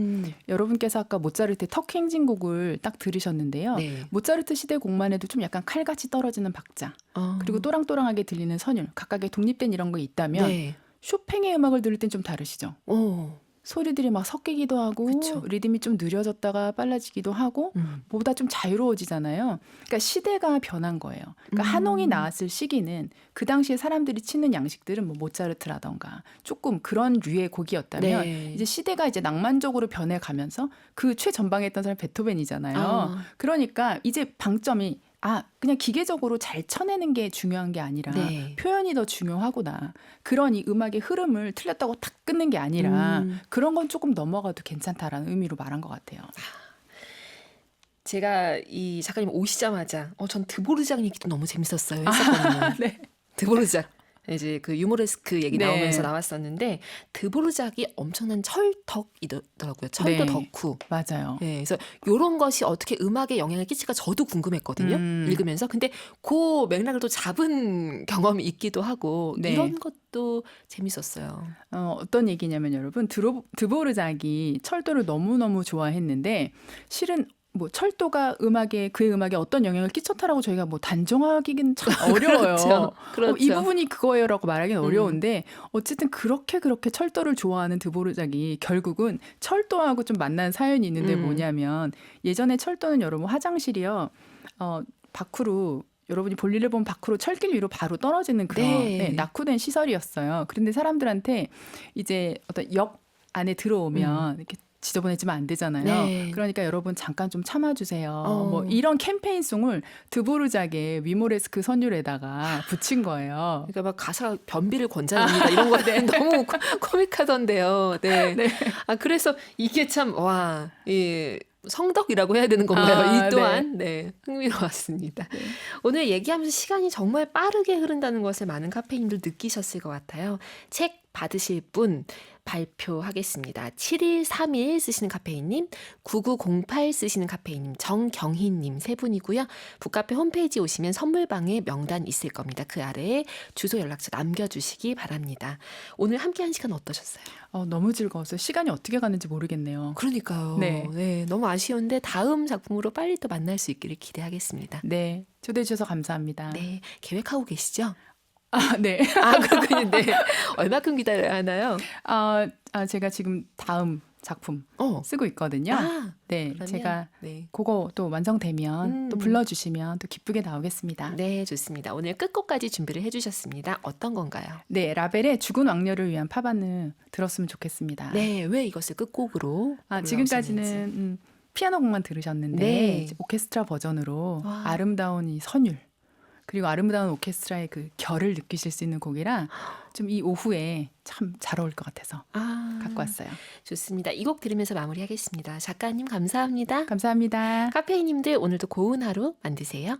여러분께서 아까 모차르트의 터키 행진곡을 딱 들으셨는데요. 네. 모차르트 시대 곡만 해도 좀 약간 칼같이 떨어지는 박자, 그리고 또랑또랑하게 들리는 선율, 각각의 독립된 이런 거 있다면 네. 쇼팽의 음악을 들을 땐 좀 다르시죠. 소리들이 막 섞이기도 하고 그쵸. 리듬이 좀 느려졌다가 빨라지기도 하고 보다 좀 자유로워지잖아요. 그러니까 시대가 변한 거예요. 그러니까 한홍이 나왔을 시기는 그 당시에 사람들이 치는 양식들은 뭐 모차르트라던가 조금 그런 류의 곡이었다면 네. 이제 시대가 이제 낭만적으로 변해가면서 그 최전방에 있던 사람이 베토벤이잖아요. 그러니까 이제 방점이 그냥 기계적으로 잘 쳐내는 게 중요한 게 아니라 네. 표현이 더 중요하구나. 그런 이 음악의 흐름을 틀렸다고 탁 끊는 게 아니라 그런 건 조금 넘어가도 괜찮다라는 의미로 말한 것 같아요. 제가 이 작가님 오시자마자 전 드보르작 얘기도 너무 재밌었어요. 했었거든요. 네. 드보르작. 이제 그 유모레스크 얘기 네. 나오면서 나왔었는데 드보르작이 엄청난 철덕이더라고요. 철도 네. 덕후. 맞아요. 네, 그래서 이런 것이 어떻게 음악에 영향을 끼칠까 저도 궁금했거든요. 읽으면서. 근데 그 맥락을 또 잡은 경험이 있기도 하고 네. 이런 것도 재밌었어요. 어떤 얘기냐면 여러분 드보르작이 철도를 너무너무 좋아했는데 실은 뭐 철도가 그의 음악에 어떤 영향을 끼쳤다라고 저희가 뭐 단정하기는 참 어려워요. 그렇죠. 이 그렇죠. 부분이 그거예요라고 말하기는 어려운데 어쨌든 그렇게 철도를 좋아하는 드보르작이 결국은 철도하고 좀 만난 사연이 있는데 뭐냐면 예전에 철도는 여러분 화장실이요. 밖으로 여러분이 볼일을 보면 밖으로 철길 위로 바로 떨어지는 그런 네. 낙후된 시설이었어요. 그런데 사람들한테 이제 어떤 역 안에 들어오면 이렇게 지저분해지면 안 되잖아요. 네. 그러니까 여러분 잠깐 좀 참아주세요. 뭐 이런 캠페인송을 드보르작의 위모레스크 선율에다가 붙인 거예요. 그러니까 막 가사가 변비를 권장합니다. 이런 거는 너무 코믹하던데요. 네. 네. 그래서 이게 참, 성덕이라고 해야 되는 건가요? 이 또한 흥미로웠습니다. 네. 오늘 얘기하면서 시간이 정말 빠르게 흐른다는 것을 많은 카페인들 느끼셨을 것 같아요. 책 받으실 분 발표하겠습니다. 7131 쓰시는 카페인님, 9908 쓰시는 카페인님, 정경희님 세 분이고요. 북카페 홈페이지 오시면 선물방에 명단 있을 겁니다. 그 아래에 주소 연락처 남겨주시기 바랍니다. 오늘 함께한 시간 어떠셨어요? 너무 즐거웠어요. 시간이 어떻게 가는지 모르겠네요. 그러니까요. 네. 너무 아쉬운데 다음 작품으로 빨리 또 만날 수 있기를 기대하겠습니다. 네, 초대해 주셔서 감사합니다. 네, 계획하고 계시죠? 네. 그렇군요. 네. 얼마큼 기다려야 하나요? 제가 지금 다음 작품 쓰고 있거든요. 네, 그러면, 제가 그거 또 완성되면 또 불러주시면 또 기쁘게 나오겠습니다. 네, 좋습니다. 오늘 끝곡까지 준비를 해주셨습니다. 어떤 건가요? 네, 라벨의 죽은 왕녀를 위한 파바는 들었으면 좋겠습니다. 네, 왜 이것을 끝곡으로 지금까지는 피아노 곡만 들으셨는데 이제 오케스트라 버전으로 아름다운 이 선율 그리고 아름다운 오케스트라의 그 결을 느끼실 수 있는 곡이라 좀 이 오후에 참 잘 어울릴 것 같아서 갖고 왔어요. 좋습니다. 이 곡 들으면서 마무리하겠습니다. 작가님 감사합니다. 감사합니다. 카페인님들 오늘도 고운 하루 만드세요.